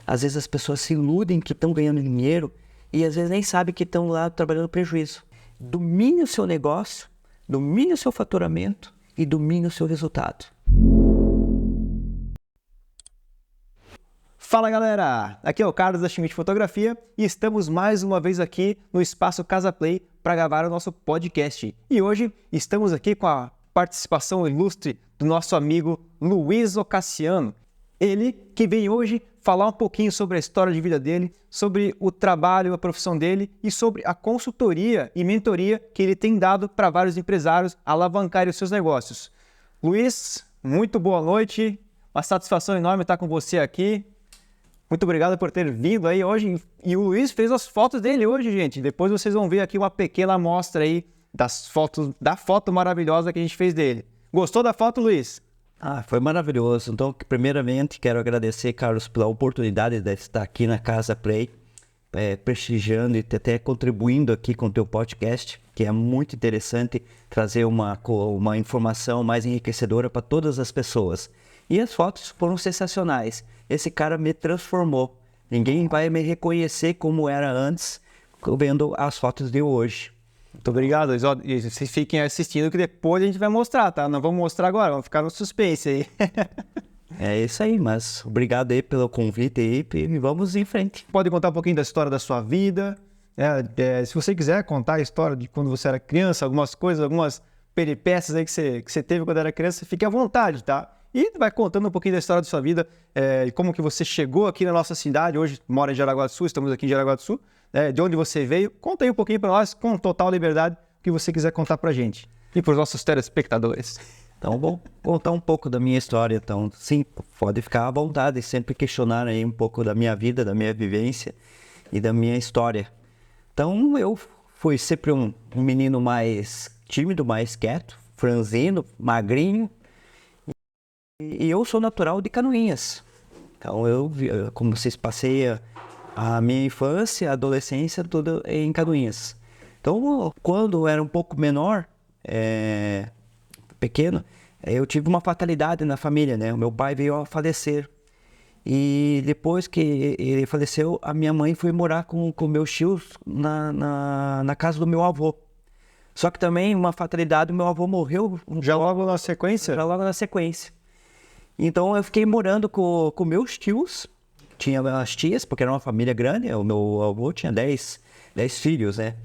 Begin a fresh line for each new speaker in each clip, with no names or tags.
Às vezes as pessoas se iludem que estão ganhando dinheiro e às vezes nem sabem que estão lá trabalhando prejuízo. Domine o seu negócio, domine o seu faturamento e domine o seu resultado.
Fala galera, aqui é o Carlos da Schmidt Fotografia e estamos mais uma vez aqui no Espaço Casa Play para gravar o nosso podcast. E hoje estamos aqui com a participação ilustre do nosso amigo Luiz Ocassiano. Ele que vem hoje falar um pouquinho sobre a história de vida dele, sobre o trabalho, a profissão dele e sobre a consultoria e mentoria que ele tem dado para vários empresários alavancarem os seus negócios. Luiz, muito boa noite, uma satisfação enorme estar com você aqui. Muito obrigado por ter vindo aí hoje. E o Luiz fez as fotos dele hoje, gente. Depois vocês vão ver aqui uma pequena amostra aí das fotos, da foto maravilhosa que a gente fez dele. Gostou da foto, Luiz?
Foi maravilhoso. Então, primeiramente, quero agradecer, Carlos, pela oportunidade de estar aqui na Casa Play, prestigiando e até contribuindo aqui com o teu podcast, que é muito interessante trazer uma informação mais enriquecedora para todas as pessoas. E as fotos foram sensacionais. Esse cara me transformou. Ninguém vai me reconhecer como era antes, vendo as fotos de hoje.
Muito obrigado, Luiz. E vocês fiquem assistindo que depois a gente vai mostrar, tá? Não vamos mostrar agora, vamos ficar no suspense aí.
É isso aí, mas obrigado aí pelo convite aí e vamos em frente.
Pode contar um pouquinho da história da sua vida. Se você quiser contar a história de quando você era criança, algumas coisas, algumas peripécias aí que você teve quando era criança, fique à vontade, tá? E vai contando um pouquinho da história da sua vida, como que você chegou aqui na nossa cidade, hoje mora em Jaraguá do Sul, estamos aqui em Jaraguá do Sul, de onde você veio. Conta aí um pouquinho para nós, com total liberdade, o que você quiser contar para a gente e para os nossos telespectadores.
Então, vou contar um pouco da minha história. Então, sim, pode ficar à vontade, sempre questionar aí um pouco da minha vida, da minha vivência e da minha história. Então, eu fui sempre um menino mais tímido, mais quieto, franzino, magrinho. E eu sou natural de Canoinhas. Então, como vocês passei a minha infância, a adolescência, tudo em Canoinhas. Então, quando eu era um pouco menor, pequeno, eu tive uma fatalidade na família, né? O meu pai veio a falecer. E depois que ele faleceu, a minha mãe foi morar com meus tios na casa do meu avô. Só que também, uma fatalidade, o meu avô morreu.
Já logo na sequência?
Já logo na sequência. Então eu fiquei morando com meus tios, tinha as tias, porque era uma família grande, o meu avô tinha 10 filhos, né?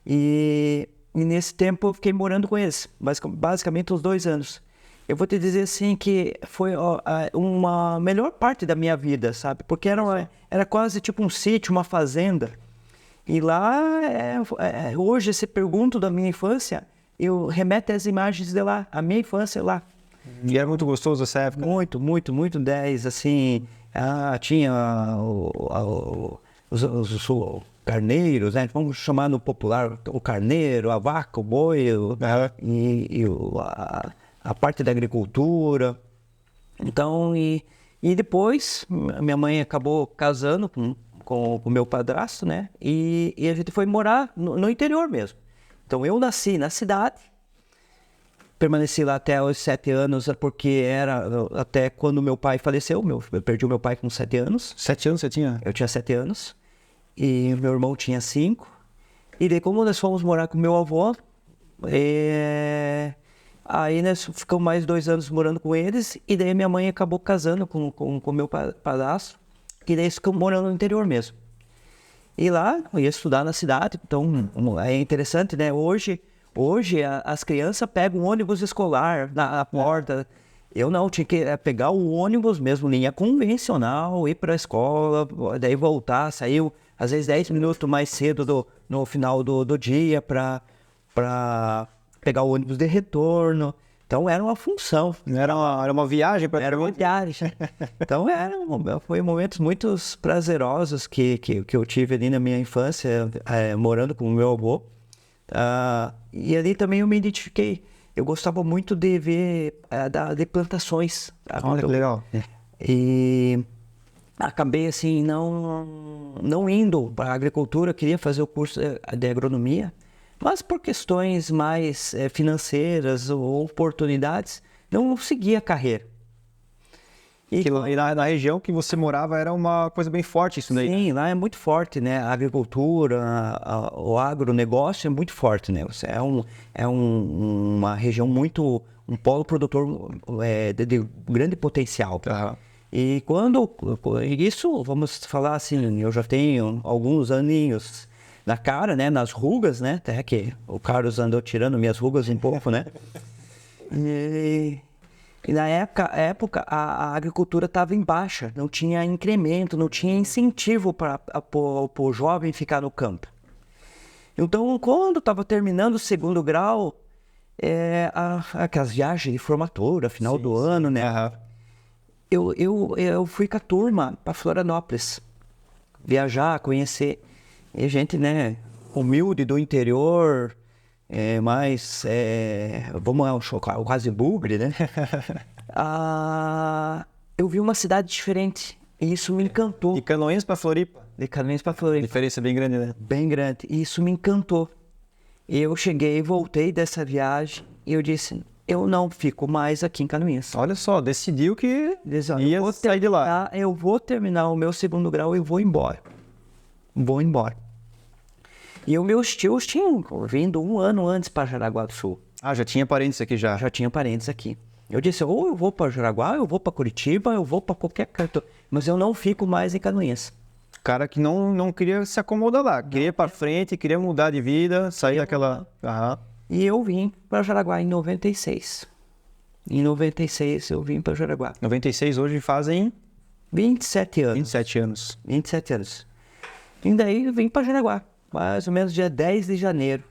E nesse tempo eu fiquei morando com eles, basicamente uns 2 anos. Eu vou te dizer assim que foi uma melhor parte da minha vida, sabe? Porque era quase tipo um sítio, uma fazenda. E lá, hoje, se pergunto da minha infância, eu remeto às imagens de lá, a minha infância lá.
E era muito gostoso essa época?
Muito, muito, muito 10, assim, tinha os carneiros, né? Vamos chamar no popular o carneiro, a vaca, o boi, a parte da agricultura. Então, e depois, minha mãe acabou casando com o meu padrasto, né? E a gente foi morar no interior mesmo. Então, eu nasci na cidade. Permaneci lá até os 7 anos, porque era até quando meu pai faleceu. Eu perdi o meu pai com 7 anos.
7 anos você tinha?
Eu tinha 7 anos. E meu irmão tinha 5. E daí, como nós fomos morar com meu avô, aí nós ficamos mais 2 anos morando com eles. E daí minha mãe acabou casando com o meu padrasto. E daí ficamos morando no interior mesmo. E lá, eu ia estudar na cidade. Então, é interessante, né? Hoje as crianças pegam um ônibus escolar na porta. Eu não, tinha que pegar o ônibus mesmo, linha convencional, ir para a escola, daí voltar, saiu às vezes 10 minutos mais cedo no final do dia para pegar o ônibus de retorno. Então era uma função.
Era uma viagem?
Era uma viagem. Então foi momentos muito prazerosos que eu tive ali na minha infância, morando com o meu avô. E ali também eu me identifiquei. Eu gostava muito de ver de plantações.
Olha que legal.
E acabei assim não indo para a agricultura. Queria fazer o curso de agronomia, mas por questões mais financeiras ou oportunidades não segui a carreira.
E na região que você morava era uma coisa bem forte isso daí.
Sim, lá é muito forte, né? A agricultura, o agronegócio é muito forte, né? Uma região muito, um polo produtor de grande potencial.
Aham.
E isso, vamos falar assim, eu já tenho alguns aninhos na cara, né? Nas rugas, né? Até que o Carlos andou tirando minhas rugas um pouco, né? E na época a agricultura estava em baixa, não tinha incremento, não tinha incentivo para o jovem ficar no campo. Então, quando estava terminando o segundo grau, aquelas viagens de formatura, final do ano, né?
Aham.
Eu fui com a turma para Florianópolis, viajar, conhecer. E gente, né, humilde do interior, vamos quase bugre, né? Eu vi uma cidade diferente e isso me encantou.
De Canoinhas para Floripa.
De Canoinhas para Floripa.
Diferença bem grande, né?
Bem grande. E isso me encantou. Eu cheguei, voltei dessa viagem e eu disse, eu não fico mais aqui em Canoinhas.
Olha só, decidiu que
Eu
ia
vou
sair de lá.
Eu vou terminar o meu segundo grau e vou embora. Vou embora. E os meus tios tinham vindo um ano antes para Jaraguá do Sul.
Ah, já tinha parentes aqui já.
Já tinha parentes aqui. Eu disse, ou eu vou para Jaraguá, eu vou para Curitiba, eu vou para qualquer canto. Mas eu não fico mais em Canoinhas.
Cara que não queria se acomodar lá. Queria ir pra frente, queria mudar de vida, sair daquela... Aham.
E eu vim para Jaraguá em 96. Em 96 eu vim para Jaraguá.
96 hoje fazem
27 anos.
27 anos.
27 anos. E daí eu vim para Jaraguá. Mais ou menos dia 10 de janeiro.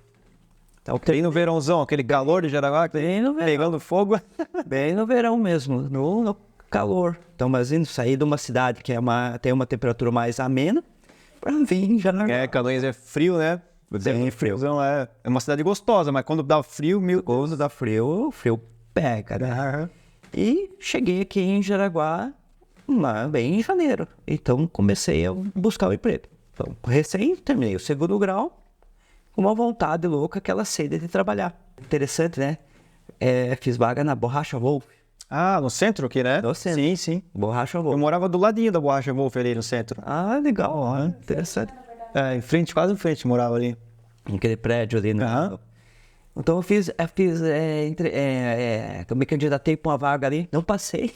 Então,
Bem no verãozão, aquele calor de Jaraguá,
bem no verão.
pegando fogo.
Bem no verão mesmo, no calor. Então, imagina, sair de uma cidade que tem uma temperatura mais amena para vir em Jaraguá.
Canoinhas é frio, né?
Bem frio.
É uma cidade gostosa, mas quando dá frio,
Quando dá frio, o frio pega, né? E cheguei aqui em Jaraguá, lá bem em janeiro. Então, comecei a buscar o emprego. Então, recém terminei o segundo grau, com uma vontade louca, aquela sede de trabalhar. Interessante, né? Fiz vaga na Borracha Wolf.
Ah, no centro aqui, né?
No centro.
Sim, sim.
Borracha
Eu
Wolf.
morava do ladinho da Borracha Wolf ali no centro.
Ah, legal, ó, interessante.
Em frente, quase em frente, morava ali.
Aquele prédio ali, né?
Aham.
Então eu me candidatei para uma vaga ali, não passei,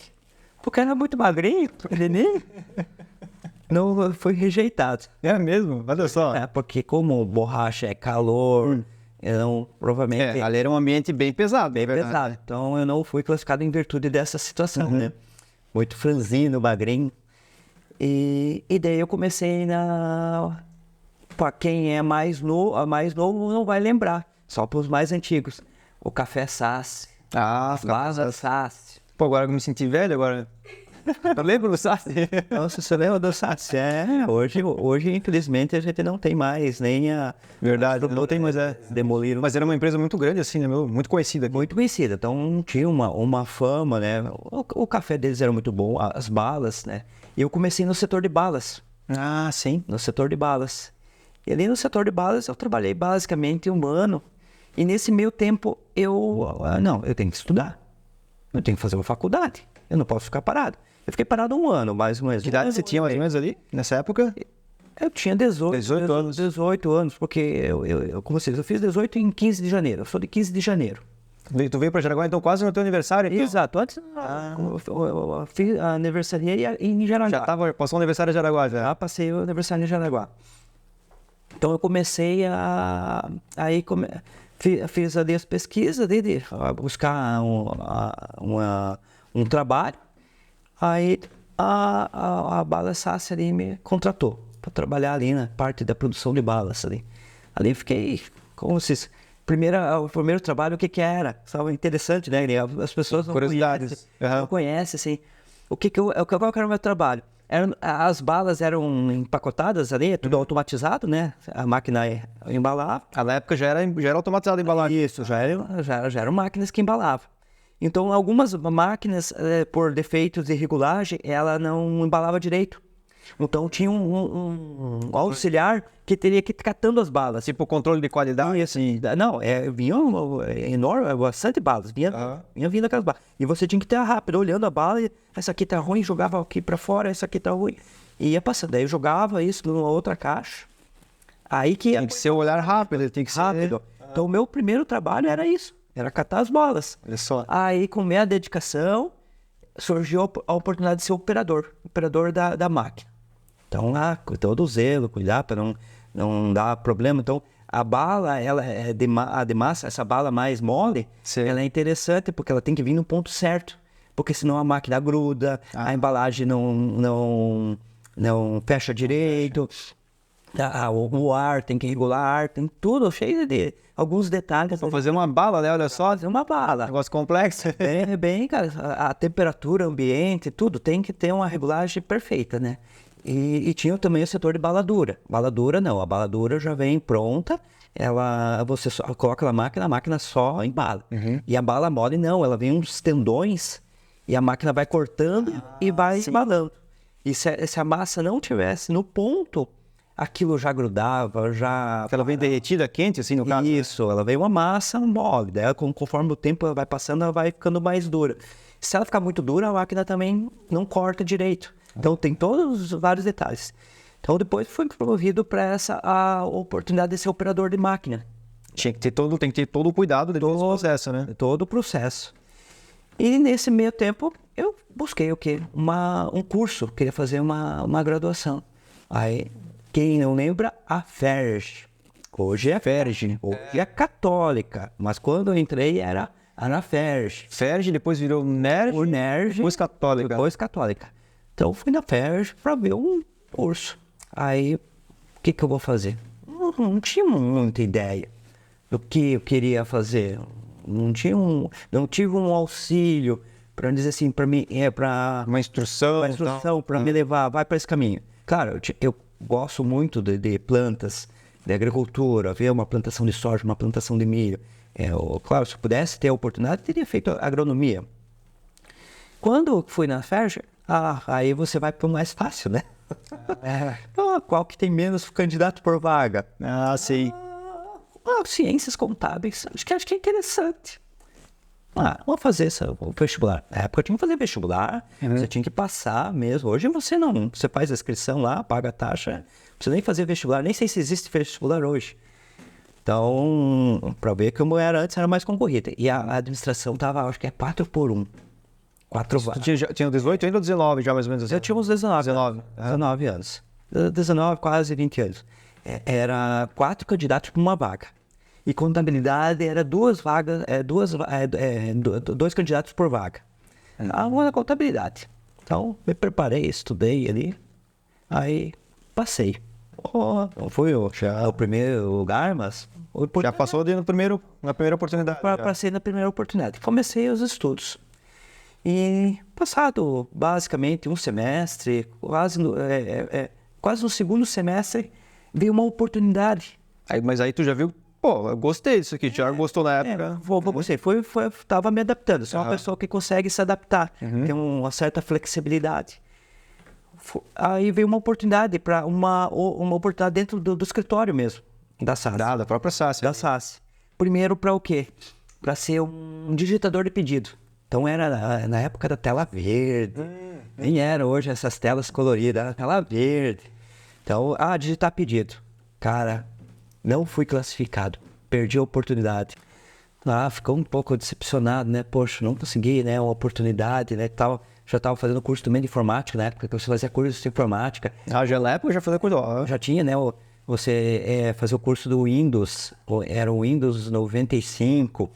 porque era muito magrinho, pequenininho. Não, fui rejeitado.
É mesmo? Olha só.
Porque como borracha é calor, então provavelmente
Ali era um ambiente bem pesado.
bem
verdade.
pesado. Então eu não fui classificado em virtude dessa situação, né? Muito franzino, magrinho. E daí eu comecei para quem é mais novo não vai lembrar. Só para os mais antigos. O Café Sassi.
Ah,
Lava Sassi.
Pô, agora que eu me senti velho, agora... Eu lembro do Sassi.
Nossa, você lembra do Sassi? Hoje, infelizmente, a gente não tem mais nem a...
Verdade, não tem mais,
Demoliram.
Mas era uma empresa muito grande, assim, né, meu? Muito conhecida.
Muito conhecida. Então, tinha uma fama, né? O café deles era muito bom, as balas, né? E eu comecei no setor de balas.
Ah, sim.
No setor de balas. E ali no setor de balas, eu trabalhei basicamente um ano. E nesse meio tempo, eu tenho que estudar. Eu tenho que fazer uma faculdade. Eu não posso ficar parado. Eu fiquei parado um ano, mais ou menos.
Que idade você tinha mais ou menos ali, nessa época?
Eu tinha 18
anos.
18 anos, porque como vocês, eu fiz 18 em 15 de janeiro. Eu sou de 15 de janeiro.
Tu veio pra Jaraguá, então, quase no teu aniversário? Então?
Exato. Antes, eu fiz a aniversaria em Jaraguá.
Passou o aniversário de Jaraguá, já.
Já passei o aniversário em Jaraguá. Então eu comecei fiz ali as pesquisas de buscar um trabalho. Aí a Bala Sassi ali me contratou para trabalhar ali na parte da produção de balas ali. Ali fiquei, como se... O primeiro trabalho, o que era? Sabe, interessante, né? As pessoas não
Curiosidades.
Não conhecem, assim. Qual que era o meu trabalho? As balas eram empacotadas ali, tudo automatizado, né? A máquina embalava.
Na época já era automatizado a embalagem.
Isso, já eram máquinas que embalavam. Então, algumas máquinas, por defeitos de regulagem, ela não embalava direito. Então tinha um auxiliar que teria que ir catando as balas.
Tipo controle de qualidade,
Assim, não, vinha enorme, bastante balas, vinha vindo aquelas balas. E você tinha que estar rápido, olhando a bala, e essa aqui tá ruim, jogava aqui pra fora, essa aqui tá ruim. E ia passando, aí eu jogava isso numa outra caixa. Aí que
Tem que ser o olhar rápido, tem que ser
rápido. Então o meu primeiro trabalho era isso, era catar as balas.
Olha só.
Aí com minha dedicação, surgiu a oportunidade de ser operador da máquina. Então lá, com todo o zelo, cuidar para não dar problema. Então a bala, ela é de massa, essa bala mais mole, ela é interessante porque ela tem que vir no ponto certo. Porque senão a máquina gruda, a embalagem não fecha direito. O ar, tem que regular ar, tem tudo cheio de alguns detalhes.
Pra fazer uma bala, né? Olha só.
Fazer uma bala.
Negócio complexo.
Bem, cara, a temperatura, ambiente, tudo tem que ter uma regulagem perfeita, né? E tinha também o setor de bala dura. Bala dura não, a bala dura já vem pronta, você só coloca na máquina, a máquina só embala. E a bala mole não, ela vem uns tendões e a máquina vai cortando e vai embalando. E se a massa não tivesse no ponto, aquilo já grudava, já...
Ela vem derretida, quente, assim, no caso?
Isso, ela vem uma massa mole, daí conforme o tempo vai passando, ela vai ficando mais dura. Se ela ficar muito dura, a máquina também não corta direito. Então tem todos os vários detalhes. Então depois fui promovido para a oportunidade de ser operador de máquina.
Tem que ter todo o cuidado desse processo, né?
Todo o processo. E nesse meio tempo, eu busquei o quê? Um curso, queria fazer uma graduação. Aí, quem não lembra, a FERJ. Hoje é FERJ, hoje é católica. Mas quando eu entrei, era a FERJ.
FERJ, depois virou NERJ,
o NERJ,
depois católica.
Depois católica. Então, fui na FERJ para ver um curso. Aí, o que eu vou fazer? Não tinha muita ideia do que eu queria fazer. Não tive um auxílio para dizer assim, para mim,
uma instrução,
para me levar, vai para esse caminho. Claro, eu gosto muito de plantas, de agricultura, ver uma plantação de soja, uma plantação de milho. Claro, se eu pudesse ter a oportunidade, teria feito agronomia. Quando fui na FERJ, aí você vai para o mais fácil, né? Qual que tem menos candidato por vaga?
Sim.
Ciências contábeis, acho que é interessante. Vamos fazer o vestibular. Na época eu tinha que fazer vestibular, você tinha que passar mesmo. Hoje você não, você faz a inscrição lá, paga a taxa, não precisa nem fazer vestibular, nem sei se existe vestibular hoje. Então, para ver como era antes, era mais concorrida. E a administração estava, acho que é 4x1. 4 vagas.
Tinha 18 ainda ou 19 já mais ou menos assim?
Eu tinha uns 19 anos. 19, quase 20 anos. Era 4 candidatos para uma vaga. E contabilidade era 2 vagas, 2 candidatos por vaga. Uma na contabilidade. Então, me preparei, estudei ali. Aí, passei. Não foi o primeiro lugar, mas...
Já passou na primeira oportunidade.
Passei na primeira oportunidade. Comecei os estudos. E passado basicamente um semestre, quase no segundo semestre, veio uma oportunidade.
Mas aí tu já viu, eu gostei disso aqui, já gostou na época.
Gostei, estava me adaptando, sou uma pessoa que consegue se adaptar, tem uma certa flexibilidade. Aí veio uma oportunidade, uma oportunidade dentro do escritório mesmo, da SAS.
Da própria SAS.
Da SAS. Primeiro para o quê? Para ser um digitador de pedido. Então era na época da tela verde, nem era hoje essas telas coloridas, era tela verde. Então, digitar pedido. Cara, não fui classificado, perdi a oportunidade. Ficou um pouco decepcionado, né? Poxa, não consegui, né? Uma oportunidade, né? Já estava fazendo curso também de informática, na época que você fazia curso de informática.
Já na época eu já fazia curso.
Já tinha, né? Você fazia o curso do Windows, era o Windows 95.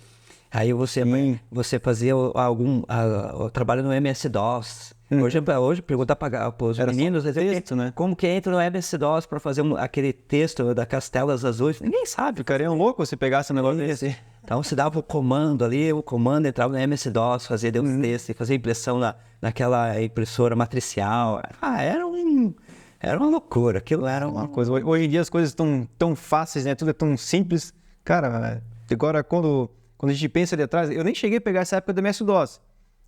Aí você fazia o trabalho no MS-DOS. Hoje perguntar para os meninos,
texto, né?
Como que entra no MS-DOS para fazer aquele texto daquelas telas azuis. Ninguém sabe.
Ficaria louco se pegasse um negócio desse.
Então você dava o comando ali, o comando entrava no MS-DOS, fazia texto, fazia impressão naquela impressora matricial. Era uma loucura. Aquilo era uma coisa.
Hoje em dia as coisas estão tão fáceis, né? Tudo é tão simples. Cara, agora quando a gente pensa ali atrás, eu nem cheguei a pegar essa época do MS-DOS.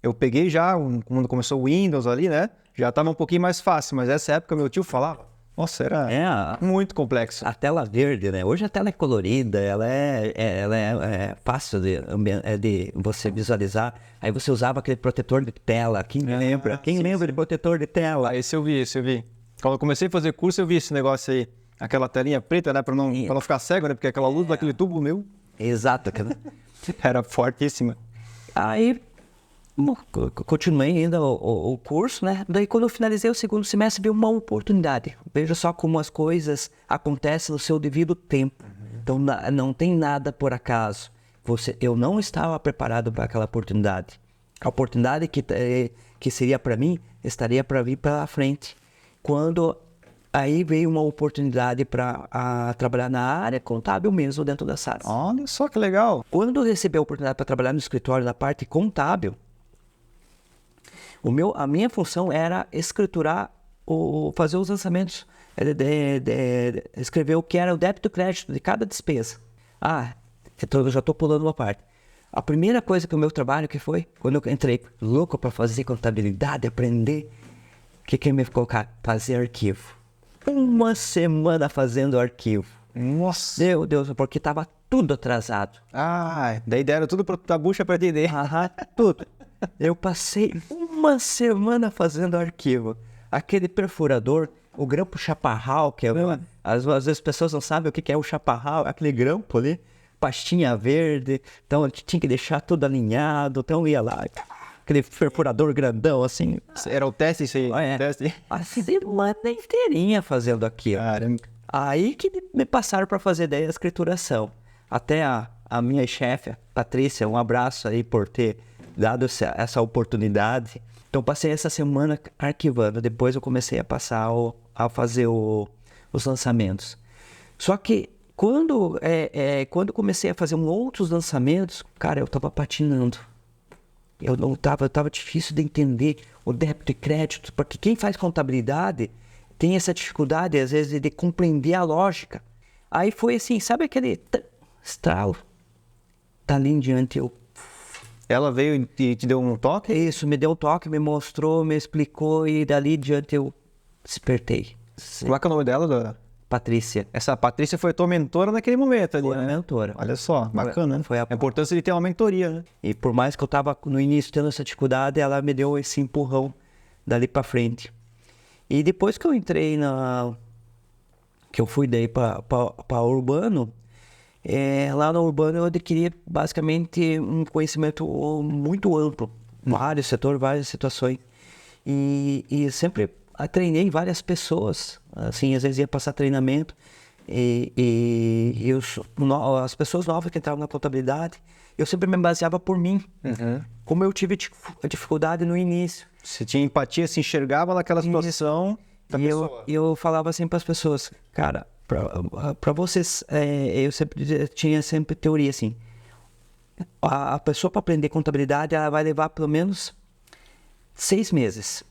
eu peguei já, quando começou o Windows ali, né? Já tava um pouquinho mais fácil, mas essa época meu tio falava, nossa, era muito complexo.
A tela verde, né? Hoje a tela é colorida, ela é fácil de você visualizar. Aí você usava aquele protetor de tela. Quem lembra? Quem lembra de protetor de tela?
Ah, esse eu vi. Quando eu comecei a fazer curso, eu vi esse negócio aí. Aquela telinha preta, né? Pra não ficar cego, né? Porque aquela luz daquele tubo meu
Exato.
era fortíssima.
Aí continuei ainda o curso, né? Daí quando eu finalizei o segundo semestre, veio uma oportunidade. Veja só como as coisas acontecem no seu devido tempo. Então não tem nada por acaso. Eu não estava preparado para aquela oportunidade. A oportunidade que seria para mim, estaria para vir pela frente. Quando aí veio uma oportunidade para trabalhar na área contábil mesmo dentro da SaaS.
Olha só que legal.
Quando eu recebi a oportunidade para trabalhar no escritório na parte contábil, a minha função era escriturar, fazer os lançamentos, escrever o que era o débito e crédito de cada despesa. Eu já estou pulando uma parte. A primeira coisa que o meu trabalho que foi, quando eu entrei louco para fazer contabilidade, aprender, o que eu me colocar? Fazer arquivo. Uma semana fazendo arquivo.
Nossa.
Meu Deus, porque estava tudo atrasado.
Daí deram tudo pra bucha pra entender.
Tudo. Eu passei uma semana fazendo arquivo. Aquele perfurador, o grampo chaparral, que às vezes as pessoas não sabem o que é o chaparral, aquele grampo ali, pastinha verde, então eu tinha que deixar tudo alinhado, então ia lá, aquele perfurador grandão, assim.
Era o teste isso aí? Teste.
A semana inteirinha fazendo aquilo.
Caramba.
Aí que me passaram para fazer daí a escrituração. Até a minha chefe, Patrícia, um abraço aí por ter dado essa oportunidade. Então passei essa semana arquivando, depois eu comecei a fazer os lançamentos. Só que quando comecei a fazer outros lançamentos, cara, eu tava patinando. Tava difícil de entender o débito e crédito, porque quem faz contabilidade tem essa dificuldade, às vezes, de compreender a lógica. Aí foi assim, sabe aquele estralo? Dali em diante eu...
Ela veio e te deu um toque?
Isso, me deu um toque, me mostrou, me explicou e dali em diante eu despertei.
Qual é que é o nome dela, Dora?
Patrícia.
Essa Patrícia foi tua mentora naquele momento ali,
Foi
né?
a mentora.
Olha só, bacana, né?
Foi a
importância de ter uma mentoria, né?
E por mais que eu tava no início tendo essa dificuldade, ela me deu esse empurrão dali pra frente. E depois que eu entrei que eu fui daí para Urbano, lá no Urbano eu adquiri basicamente um conhecimento muito amplo, vários setores, várias situações. E sempre treinei várias pessoas, assim, às vezes ia passar treinamento as pessoas novas que entravam na contabilidade, eu sempre me baseava por mim, como eu tive dificuldade no início.
Você tinha empatia, se enxergava naquela situação da pessoa.
Eu falava assim para as pessoas, cara, para vocês, eu tinha sempre teoria assim, a pessoa para aprender contabilidade, ela vai levar pelo menos 6 meses.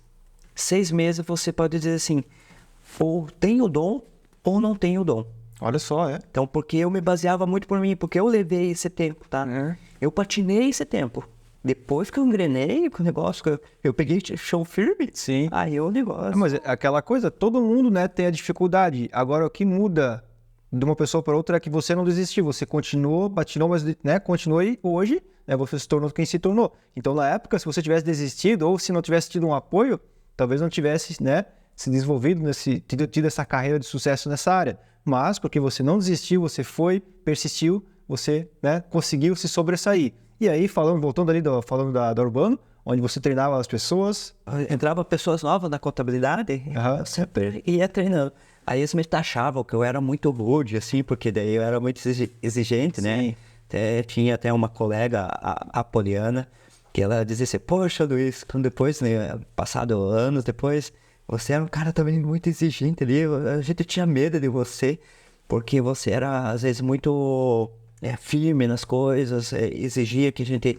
6 meses você pode dizer assim, ou tem o dom ou não tem o dom.
Olha só,
Então, porque eu me baseava muito por mim, porque eu levei esse tempo, tá? Eu patinei esse tempo. Depois que eu engrenei com o negócio, eu peguei chão firme,
sim.
Aí o negócio...
Mas aquela coisa, todo mundo, né, tem a dificuldade. Agora, o que muda de uma pessoa para outra é que você não desistiu. Você continuou, patinou, mas, né, continuou e hoje, né, você se tornou quem se tornou. Então, na época, se você tivesse desistido ou se não tivesse tido um apoio, talvez não tivesse, né, se desenvolvido, tido essa carreira de sucesso nessa área. Mas, porque você não desistiu, você foi, persistiu, você, né, conseguiu se sobressair. E aí, voltando ali, falando da Urbano, onde você treinava as pessoas.
Entrava pessoas novas na contabilidade, eu sempre ia treinando. Aí eles me taxavam que eu era muito rude, assim, porque daí eu era muito exigente, né? Tinha até uma colega, a Poliana, que ela dizia assim, poxa, Luiz, depois, né, passado anos depois, você era um cara também muito exigente ali, a gente tinha medo de você, porque você era, às vezes, muito... firme nas coisas, exigia que a gente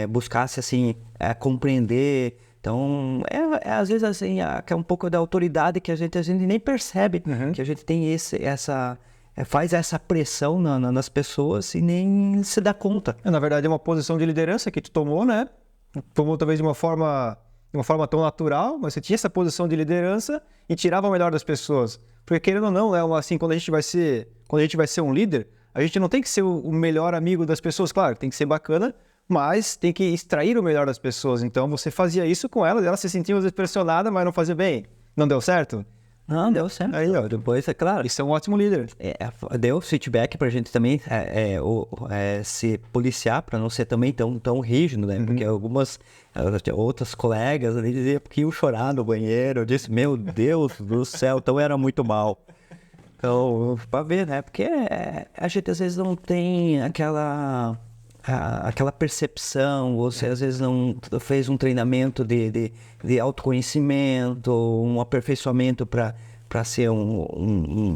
buscasse, assim, compreender. Então, às vezes, assim, é um pouco da autoridade que a gente nem percebe, que a gente tem faz essa pressão nas pessoas e nem se dá conta.
Na verdade, é uma posição de liderança que tu tomou, né? tomou talvez de uma forma tão natural, mas você tinha essa posição de liderança e tirava o melhor das pessoas. Porque querendo ou não, Léo, assim, quando a gente vai ser um líder, a gente não tem que ser o melhor amigo das pessoas, claro, tem que ser bacana, mas tem que extrair o melhor das pessoas. Então você fazia isso com elas se sentiam às vezes pressionadas, mas não fazia bem. Não deu certo?
Não, deu certo. Aí, ó, depois, é claro.
Isso é um ótimo líder.
Deu feedback pra gente também se policiar pra não ser também tão rígido, né? Porque algumas outras colegas ali diziam que iam chorar no banheiro. Eu disse, meu Deus do céu, então era muito mal. Então, pra ver, né? Porque a gente às vezes não tem aquela percepção, você às vezes não fez um treinamento de autoconhecimento, um aperfeiçoamento para ser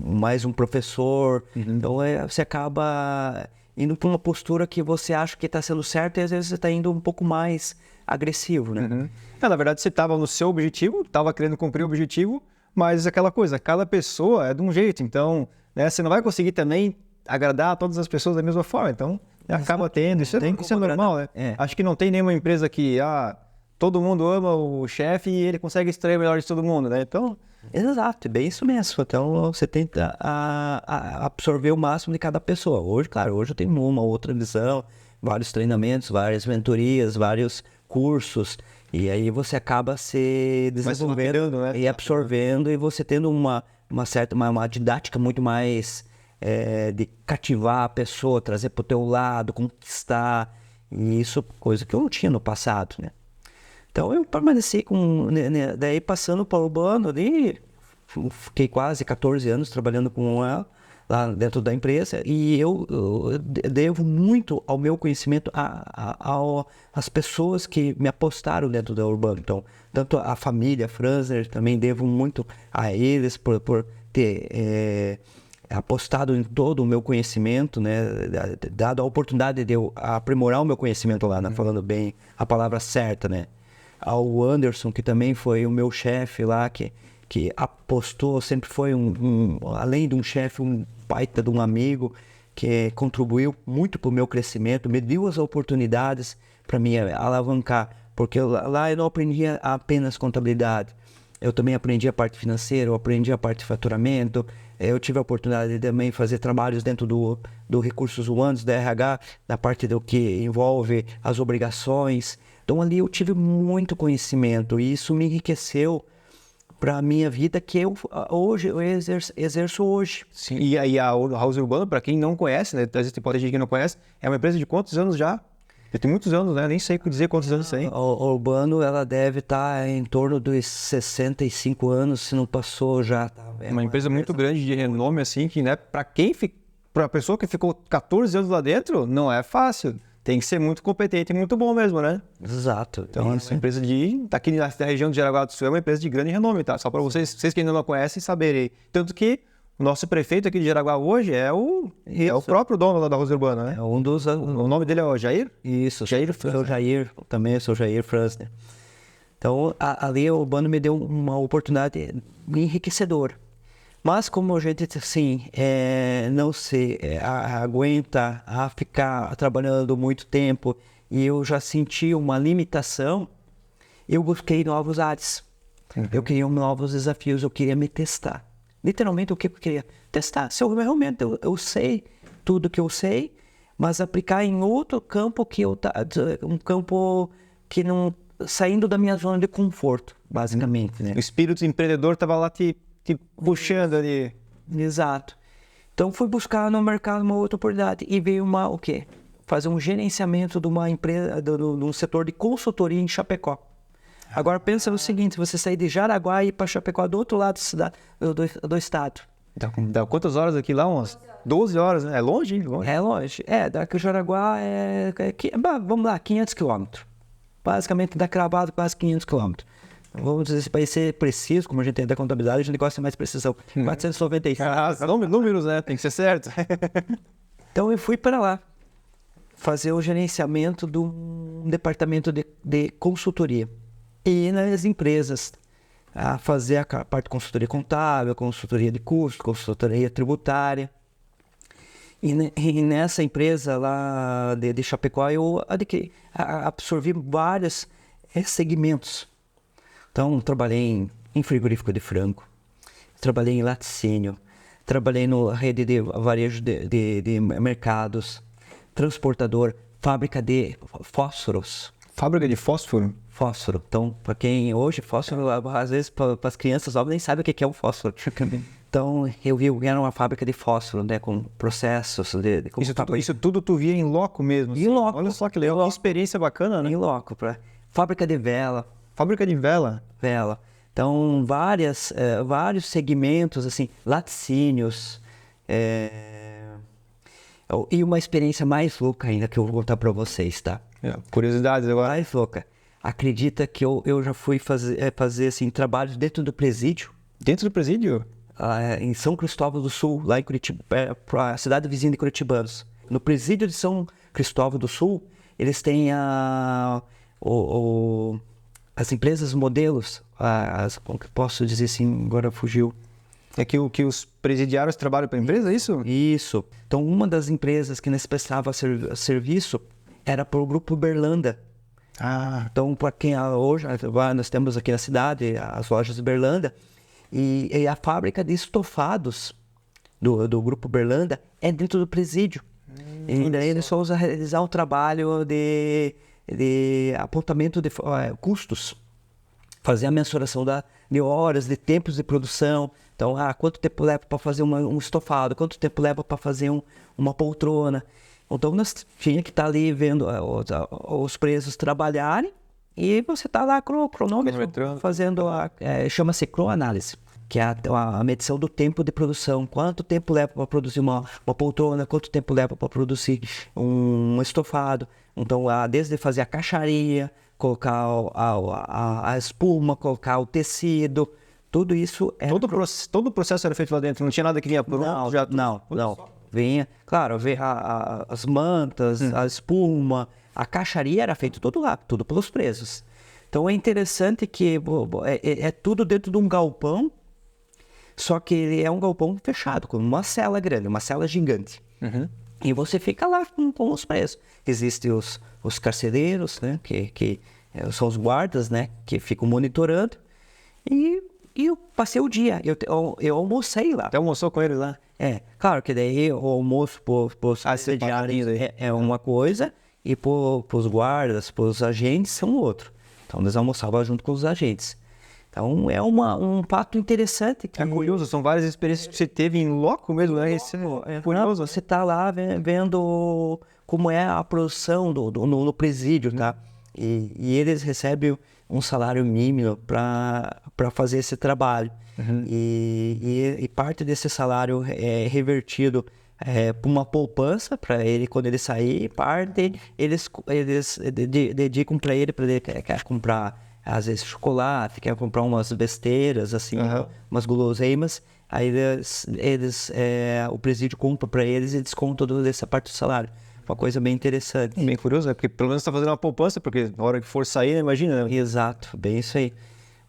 mais um professor. Então você acaba indo para uma postura que você acha que está sendo certo e às vezes você está indo um pouco mais agressivo, né?
Na verdade, você estava no seu objetivo, estava querendo cumprir o objetivo, mas aquela coisa, cada pessoa é de um jeito, então né, você não vai conseguir também agradar a todas as pessoas da mesma forma, então acaba tendo, isso é normal, né? Acho que não tem nenhuma empresa que todo mundo ama o chefe e ele consegue extrair o melhor de todo mundo, né? Então...
Exato, é bem isso mesmo. Então você tenta absorver o máximo de cada pessoa. Hoje, claro, hoje eu tenho uma outra visão, vários treinamentos, várias mentorias, vários cursos, e aí você acaba se desenvolvendo, né? E absorvendo, e você tendo uma didática muito mais de cativar a pessoa, trazer para o teu lado, conquistar, e isso coisa que eu não tinha no passado, né? Então eu permaneci daí passando para o urbano ali, fiquei quase 14 anos trabalhando com ela lá dentro da empresa, e eu devo muito ao meu conhecimento às pessoas que me apostaram dentro da Urbano. Então, tanto a família Franzner, também devo muito a eles por ter apostado em todo o meu conhecimento, né, dado a oportunidade de eu aprimorar o meu conhecimento lá, né, falando bem a palavra certa, né. Ao Anderson, que também foi o meu chefe lá, que apostou, sempre foi além de um chefe, um baita de um amigo, que contribuiu muito para o meu crescimento, me deu as oportunidades para me alavancar, porque lá eu não aprendia apenas contabilidade, eu também aprendi a parte financeira, eu aprendi a parte de faturamento, eu tive a oportunidade de também fazer trabalhos dentro do recursos humanos, da RH, da parte do que envolve as obrigações. Então ali eu tive muito conhecimento e isso me enriqueceu para a minha vida, que eu exerço hoje.
Sim. E aí a House Urbano, para quem não conhece, né, às vezes tem gente que não conhece, é uma empresa de quantos anos já? Já tem muitos anos, né? Nem sei dizer quantos anos tem.
A Urbano, ela deve estar em torno dos 65 anos, se não passou já.
É uma empresa muito grande, de renome, assim, que, né, para a pessoa que ficou 14 anos lá dentro, não é fácil. Tem que ser muito competente e muito bom mesmo, né?
Exato.
Então, essa empresa aqui na região de Jaraguá do Sul é uma empresa de grande renome, tá? Só para vocês que ainda não conhecem, saberem. Tanto que o nosso prefeito aqui de Jaraguá hoje é o próprio dono lá da House Urbana, né?
É um dos...
O nome dele é o Jair?
Isso, também sou Jair Franzner. Então, ali o Urbano me deu uma oportunidade enriquecedora. Mas como a gente, assim, não se aguenta a ficar trabalhando muito tempo e eu já senti uma limitação, eu busquei novos ares. Eu queria novos desafios, eu queria me testar. Literalmente, o que eu queria? Testar. Se eu realmente eu sei tudo que eu sei, mas aplicar em outro campo um campo que não... saindo da minha zona de conforto, basicamente, né?
O espírito empreendedor estava lá te puxando ali.
Exato. Então fui buscar no mercado uma outra oportunidade e veio o quê? Fazer um gerenciamento de uma empresa, de um setor de consultoria em Chapecó. Agora pensa no seguinte, você sair de Jaraguá e ir para Chapecó, do outro lado da cidade, do estado.
Dá quantas horas aqui lá? Umas 12 horas, né? É longe, hein?
É longe. Daqui o Jaraguá vamos lá, 500 quilômetros. Basicamente dá cravado quase 500 quilômetros. Vamos dizer, para ser preciso, como a gente tem da contabilidade, a gente gosta de mais precisão. 495.
Números, né? Tem que ser certo.
Então eu fui para lá fazer o gerenciamento de um departamento de consultoria. E nas empresas, a fazer a parte de consultoria contábil, consultoria de custo, consultoria tributária. E nessa empresa lá de Chapecó, eu absorvi vários segmentos. Então, trabalhei em frigorífico de frango, trabalhei em laticínio, trabalhei na rede de varejo de mercados, transportador, fábrica de fósforos.
Fábrica de fósforo?
Fósforo. Então, para quem hoje, fósforo, às vezes, para as crianças novas nem sabem o que é um fósforo. Então, eu vi que era uma fábrica de fósforo, né, com processos de
Isso tudo tu via em loco mesmo?
Em loco.
Olha só que legal, que experiência bacana, né?
Em loco, fábrica de
Fábrica de vela?
vela. Então, vários segmentos, assim, laticínios. E uma experiência mais louca ainda que eu vou contar para vocês, tá?
Curiosidades agora.
Mais louca. Acredita que eu já fui fazer assim, trabalhos dentro do presídio,
Dentro do presídio?
em São Cristóvão do Sul, lá em Curitiba, para a cidade vizinha de Curitibanos. No presídio de São Cristóvão do Sul, eles têm as empresas modelos, como que posso dizer assim, agora fugiu.
É que os presidiários trabalham para a empresa, é isso?
Isso. Então, uma das empresas que nós prestava serviço era para o Grupo Berlanda. Então, para quem hoje, nós temos aqui na cidade as lojas Berlanda, e a fábrica de estofados do Grupo Berlanda é dentro do presídio. E daí eles só usam realizar um trabalho de apontamento de custos, fazer a mensuração de horas, de tempos de produção. Então, quanto tempo leva para fazer um estofado, quanto tempo leva para fazer uma poltrona. Então, nós tinha que estar ali vendo os presos trabalharem e você está lá com o cronômetro fazendo chama-se croanálise, que é a medição do tempo de produção. Quanto tempo leva para produzir uma poltrona, quanto tempo leva para produzir um estofado. Então, desde fazer a caixaria, colocar a espuma, colocar o tecido, tudo isso é...
Todo o processo era feito lá dentro, não tinha nada que vinha pronto?
Não. Vinha, claro, as mantas, a espuma, a caixaria era feito tudo lá, tudo pelos presos. Então é interessante que é tudo dentro de um galpão, só que ele é um galpão fechado, com uma cela grande, uma cela gigante. E você fica lá com os presos. Existem os carcereiros, né, que são os guardas, né, que ficam monitorando. E eu passei o dia, eu almocei lá.
Até almoçou com eles lá?
Claro que daí o almoço pros presidiários é uma coisa e pros guardas, pros agentes são outro. Então nós almoçávamos junto com os agentes. Então é um fato interessante.
É curioso, são várias experiências que você teve em loco mesmo, né?
Curioso, você tá lá vendo como é a produção no presídio, tá? E eles recebem um salário mínimo para fazer esse trabalho. E parte desse salário é revertido para uma poupança para ele quando ele sair, parte eles dedicam para ele quer comprar às vezes chocolate, quer comprar umas besteiras assim, umas guloseimas, aí o presídio compra para eles e desconta toda essa parte do salário. Uma coisa bem interessante.
Bem curioso, porque pelo menos está fazendo uma poupança, porque na hora que for sair, né, imagina. Né?
Exato, bem isso aí.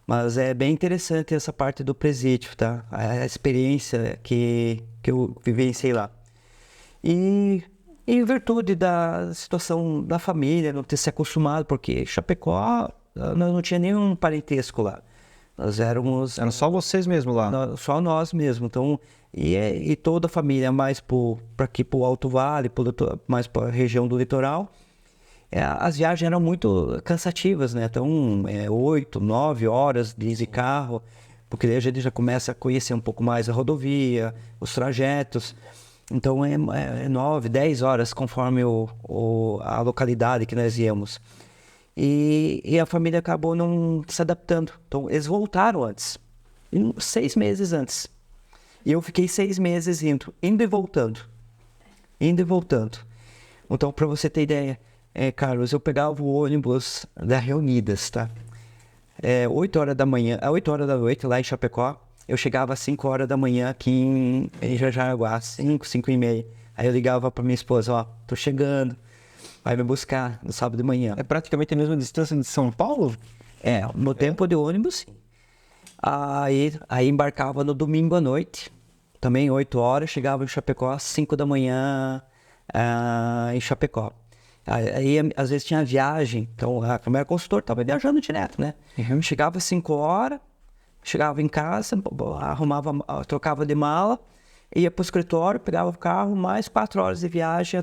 Mas é bem interessante essa parte do presídio, tá? A experiência que eu vivenciei lá. E em virtude da situação da família, não ter se acostumado, porque Chapecó, não tinha nenhum parentesco lá. Nós éramos...
Eram só vocês mesmo lá?
Só nós mesmo. Então, e toda a família mais para aqui, para o Alto Vale, mais para a região do litoral. As viagens eram muito cansativas, né? Então, 8, 9 horas de carro, porque daí a gente já começa a conhecer um pouco mais a rodovia, os trajetos. Então, 9, 10 horas, conforme a localidade que nós íamos. E a família acabou não se adaptando. Então, eles voltaram antes, 6 meses antes. E eu fiquei 6 meses indo e voltando. Então, para você ter ideia, Carlos, eu pegava o ônibus da Reunidas, tá? 8 horas da manhã, 8 horas da noite lá em Chapecó. Eu chegava às 5 horas da manhã aqui em Jaraguá, 5 e meia. Aí eu ligava para minha esposa, tô chegando, vai me buscar no sábado de manhã.
É praticamente a mesma distância de São Paulo?
No tempo de ônibus, sim. Aí embarcava no domingo à noite, também 8 horas, chegava em Chapecó às 5 da manhã em Chapecó. Aí, às vezes, tinha viagem, então, como era consultor, estava viajando direto, né? Chegava às 5 horas, chegava em casa, trocava de mala, ia para o escritório, pegava o carro, mais 4 horas de viagem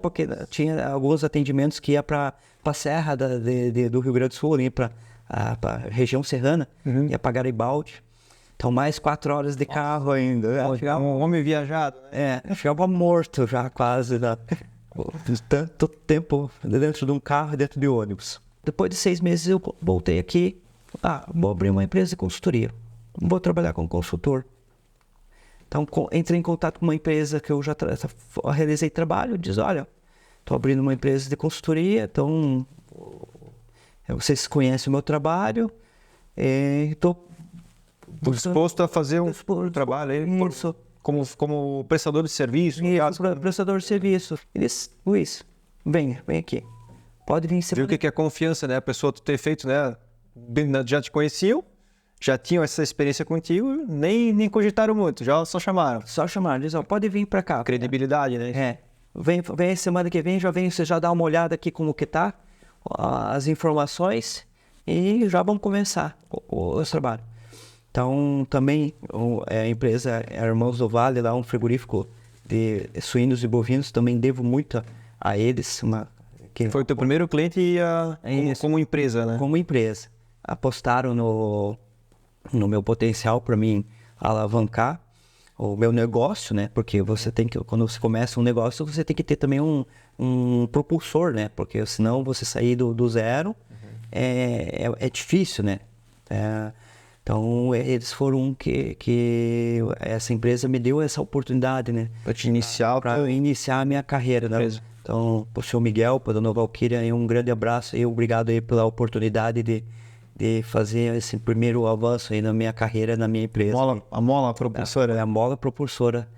porque tinha alguns atendimentos que ia para a Serra do Rio Grande do Sul, ali para a região serrana, ia para Garibaldi. Então, mais 4 horas de carro ainda.
Chegava um homem viajado, né?
Chegava morto já quase, né? Tanto tempo dentro de um carro e dentro de ônibus. Depois de 6 meses eu voltei aqui. Vou abrir uma empresa de consultoria. Vou trabalhar como consultor. Então, entrei em contato com uma empresa que eu já realizei trabalho. Diz, olha, estou abrindo uma empresa de consultoria, então vocês conhecem o meu trabalho. Estou
disposto a fazer um trabalho aí como prestador de serviço.
Prestador de serviço. Eles, Luiz, vem aqui. Pode vir
semana. Viu o que é confiança, né? A pessoa ter feito, né? Já te conheciam, já tinham essa experiência contigo, nem cogitaram muito, só chamaram.
Só chamaram, diz, pode vir pra cá.
Credibilidade, né?
Vem semana que vem, você já dá uma olhada aqui como que tá, as informações, e já vamos começar o trabalho. Então, também a empresa Irmãos do Vale, lá um frigorífico de suínos e bovinos, também devo muito a eles.
Foi o teu primeiro cliente como empresa, né?
Como empresa. Apostaram no meu potencial para mim alavancar o meu negócio, né? Porque quando você começa um negócio, você tem que ter também um propulsor, né? Porque senão você sair do zero é difícil, né? Então, eles foram que essa empresa me deu essa oportunidade, né? Para iniciar a minha carreira, né? Então, para o senhor Miguel, para a dona Valquíria, um grande abraço e obrigado aí pela oportunidade de fazer esse primeiro avanço aí na minha carreira, na minha empresa.
A mola propulsora.
A mola propulsora.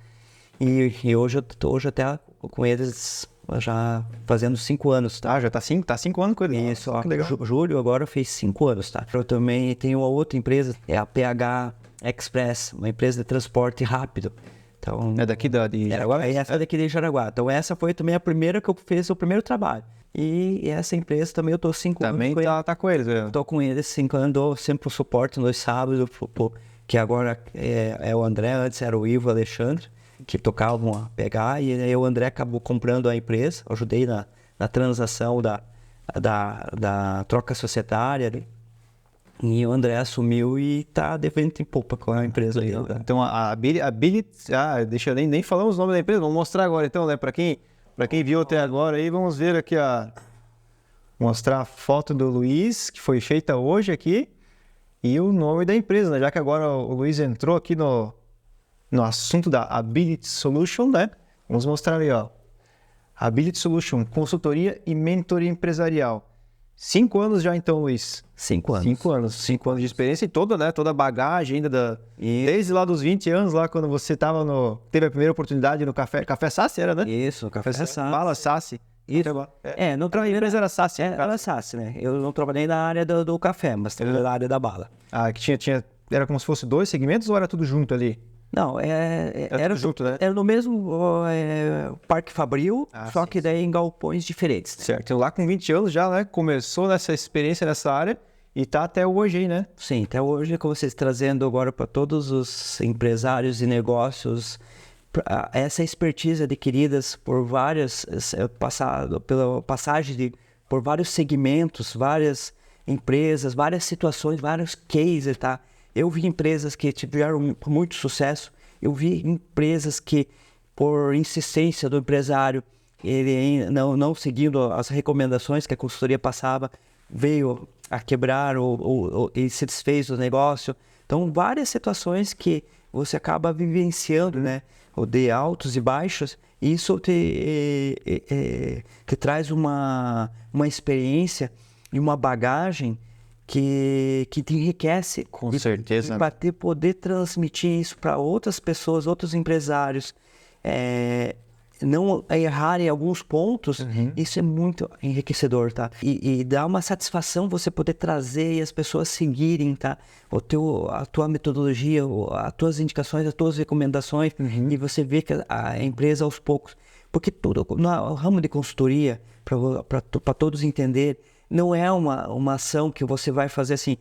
E hoje eu estou até com eles já fazendo 5 anos, tá?
Já tá 5 anos com eles.
Isso, julho agora fez 5 anos, tá? Eu também tenho uma outra empresa, é a PH Express, uma empresa de transporte rápido. Então,
é daqui de
Jaraguá? Essa é daqui de Jaraguá. Então essa foi também a primeira que eu fiz, o primeiro trabalho. E essa empresa também eu tô 5 anos
com eles. Tá com eles, né?
Tô com eles 5 anos, dou sempre o suporte nos sábados, que agora é o André, antes era o Ivo Alexandre, que tocavam a PH, e aí o André acabou comprando a empresa, ajudei na transação da troca societária, né? E o André assumiu e tá devendo em poupa com a empresa aí.
Então a Ability, deixa eu nem falamos o nome da empresa, vamos mostrar agora então, né? Para quem viu até agora aí, vamos ver aqui mostrar a foto do Luiz, que foi feita hoje aqui, e o nome da empresa, né? Já que agora o Luiz entrou aqui no assunto da Ability Solution, né? Vamos mostrar ali, ó. Ability Solution, consultoria e mentoria empresarial. 5 anos já então, Luiz?
5 anos.
5 anos de experiência e toda a bagagem ainda desde lá dos 20 anos, lá quando você teve a primeira oportunidade no Café Sassi, era, né?
Isso, no Café Sassi.
Fala Sassi.
Não trabalhei, mas era Sassi. Era Sassi, né? Eu não trabalhei na área do café, mas trabalhei na área da bala.
Que era como se fosse 2 segmentos ou era tudo junto ali?
Não, era
junto, né?
Era no mesmo Parque Fabril, só que daí em galpões diferentes. Né?
Certo, então lá com 20 anos já, né, começou nessa experiência nessa área e tá até hoje aí, né?
Sim, até hoje, como vocês trazendo agora para todos os empresários e negócios, essa expertise adquiridas por pela passagem por vários segmentos, várias empresas, várias situações, vários cases, tá? Eu vi empresas que tiveram muito sucesso, eu vi empresas que, por insistência do empresário, ele não seguindo as recomendações que a consultoria passava, veio a quebrar e se desfez do negócio. Então, várias situações que você acaba vivenciando, né? De altos e baixos, e isso te traz uma experiência e uma bagagem que te enriquece.
Com certeza.
Para poder transmitir isso para outras pessoas, outros empresários. não errar em alguns pontos, isso é muito enriquecedor, tá? E dá uma satisfação você poder trazer e as pessoas seguirem, tá? A tua metodologia, as tuas indicações, as tuas recomendações, e você vê que a empresa aos poucos... Porque tudo, no ramo de consultoria, para todos entenderem, não é uma ação que você vai fazer assim,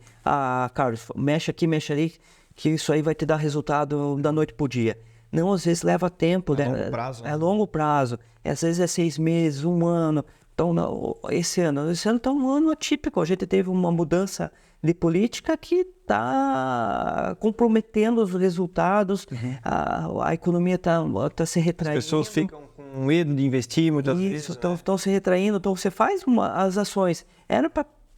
Carlos, mexe aqui, mexe ali, que isso aí vai te dar resultado da noite pro dia. Não, às vezes leva tempo, né?
Longo prazo, né?
É longo prazo. Às vezes é 6 meses, 1 ano. Então, esse ano está um ano atípico. A gente teve uma mudança de política que está comprometendo os resultados. A economia está se retraindo.
As pessoas ficam com medo de investir muitas vezes.
Estão se retraindo. Então, você faz as ações. Era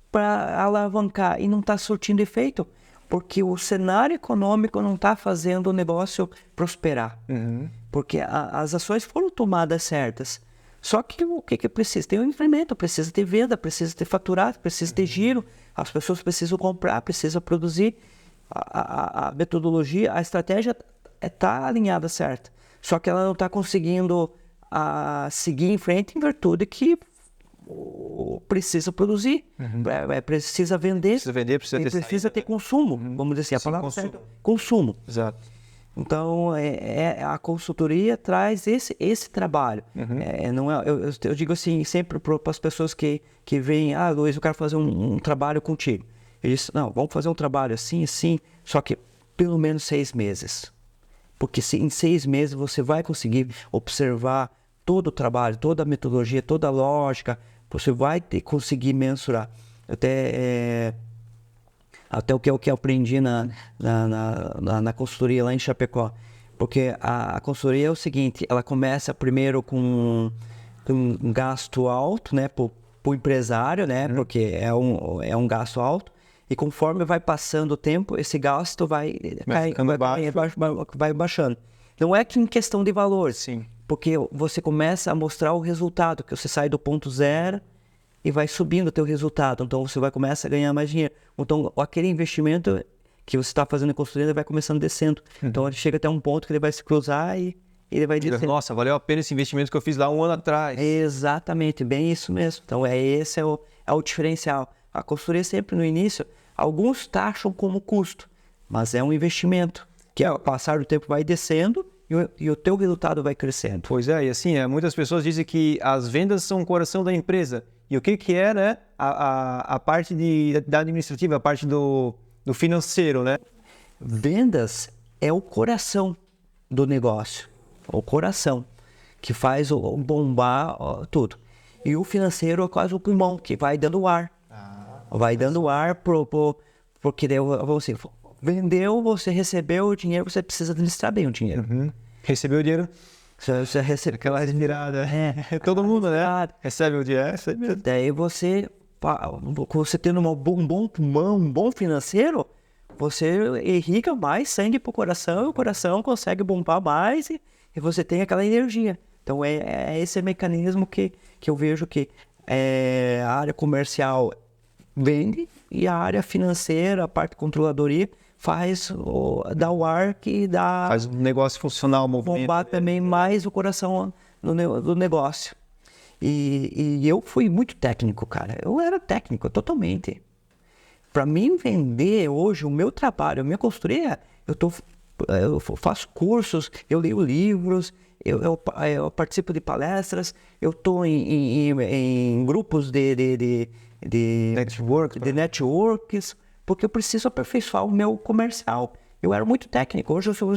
para alavancar e não está surtindo efeito. Porque o cenário econômico não está fazendo o negócio prosperar. Porque as ações foram tomadas certas. Só que o que precisa? Tem um incremento, precisa ter venda, precisa ter faturado, precisa ter giro. As pessoas precisam comprar, precisam produzir. A metodologia, a estratégia está alinhada certa. Só que ela não está conseguindo seguir em frente em virtude que precisa produzir, precisa vender, precisa ter consumo, vamos dizer assim, a palavra certa, consumo.
Exato.
Então, a consultoria traz esse trabalho. Não é, eu digo assim, sempre para as pessoas que vêm, Luiz, eu quero fazer um trabalho contigo. Eu disse, não, vamos fazer um trabalho assim, só que pelo menos 6 meses. Porque em 6 meses você vai conseguir observar todo o trabalho, toda a metodologia, toda a lógica, você vai conseguir mensurar. Até o que eu aprendi na consultoria lá em Chapecó. Porque a consultoria é o seguinte, ela começa primeiro com um gasto alto, né, para o empresário, né, porque é um gasto alto, e conforme vai passando o tempo, esse gasto vai baixando. Não é que em questão de valor,
sim,
porque você começa a mostrar o resultado, que você sai do ponto zero e vai subindo o teu resultado. Então, você vai começar a ganhar mais dinheiro. Então, aquele investimento que você está fazendo em consultoria, ele vai começando descendo. Então, ele chega até um ponto que ele vai se cruzar e ele vai descendo.
Nossa, valeu a pena esse investimento que eu fiz lá 1 ano atrás.
Exatamente, bem isso mesmo. Então, esse é o diferencial. A consultoria sempre no início, alguns taxam como custo, mas é um investimento que ao passar do tempo vai descendo e o teu resultado vai crescendo.
Pois é, e assim, muitas pessoas dizem que as vendas são o coração da empresa. E o que é, né, a parte da administrativa, a parte do financeiro, né?
Vendas é o coração do negócio, o coração, que faz o bombar tudo. E o financeiro é quase o pulmão, que vai dando ar. Vai dando ar porque você vendeu, você recebeu o dinheiro, você precisa administrar bem o dinheiro.
Recebeu o dinheiro?
Você recebe
aquela admirada. Todo mundo, né? Recebe o dinheiro.
Daí você tendo um bom pulmão, um bom financeiro, você irriga mais sangue pro coração, e o coração consegue bombar mais e você tem aquela energia. Então é esse mecanismo que eu vejo que a área comercial vende e a área financeira, a parte controladoria, dá o ar que dá...
Faz o negócio funcionar, o movimento.
Bombar também mais o coração do negócio. E eu fui muito técnico, cara. Eu era técnico, totalmente. Para mim vender hoje o meu trabalho, a minha consultoria, eu faço cursos, eu leio livros, eu participo de palestras, eu estou em grupos de networks, porque eu preciso aperfeiçoar o meu comercial. Eu era muito técnico, hoje eu sou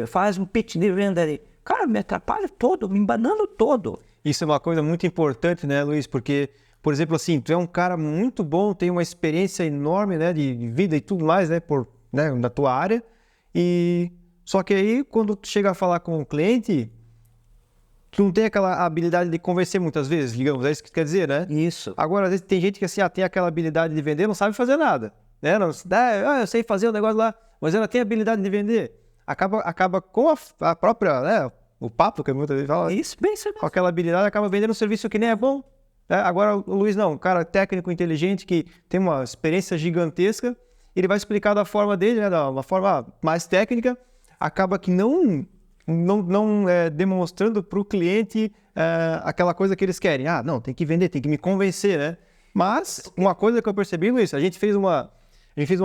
faz um pitch de venda ali. Cara, me atrapalha todo, me embanando todo.
Isso é uma coisa muito importante, né, Luiz? Porque, por exemplo, assim, tu é um cara muito bom, tem uma experiência enorme, né, de vida e tudo mais, né, na tua área. Só que aí, quando tu chega a falar com o cliente, tu não tem aquela habilidade de convencer muitas vezes, digamos, é isso que tu quer dizer, né?
Isso.
Agora, às vezes tem gente que assim, tem aquela habilidade de vender, não sabe fazer nada, né? Não, eu sei fazer o negócio lá, mas ela tem a habilidade de vender. Acaba com a própria, né? O papo que muitas vezes fala.
Isso, bem isso.
Com aquela habilidade, acaba vendendo um serviço que nem é bom. Né? Agora, o Luiz não, um cara técnico, inteligente, que tem uma experiência gigantesca, ele vai explicar da forma dele, né? Da uma forma mais técnica, acaba que não não demonstrando para o cliente aquela coisa que eles querem. Ah, não, tem que vender, tem que me convencer, né? Mas uma coisa que eu percebi, Luiz, a gente fez uma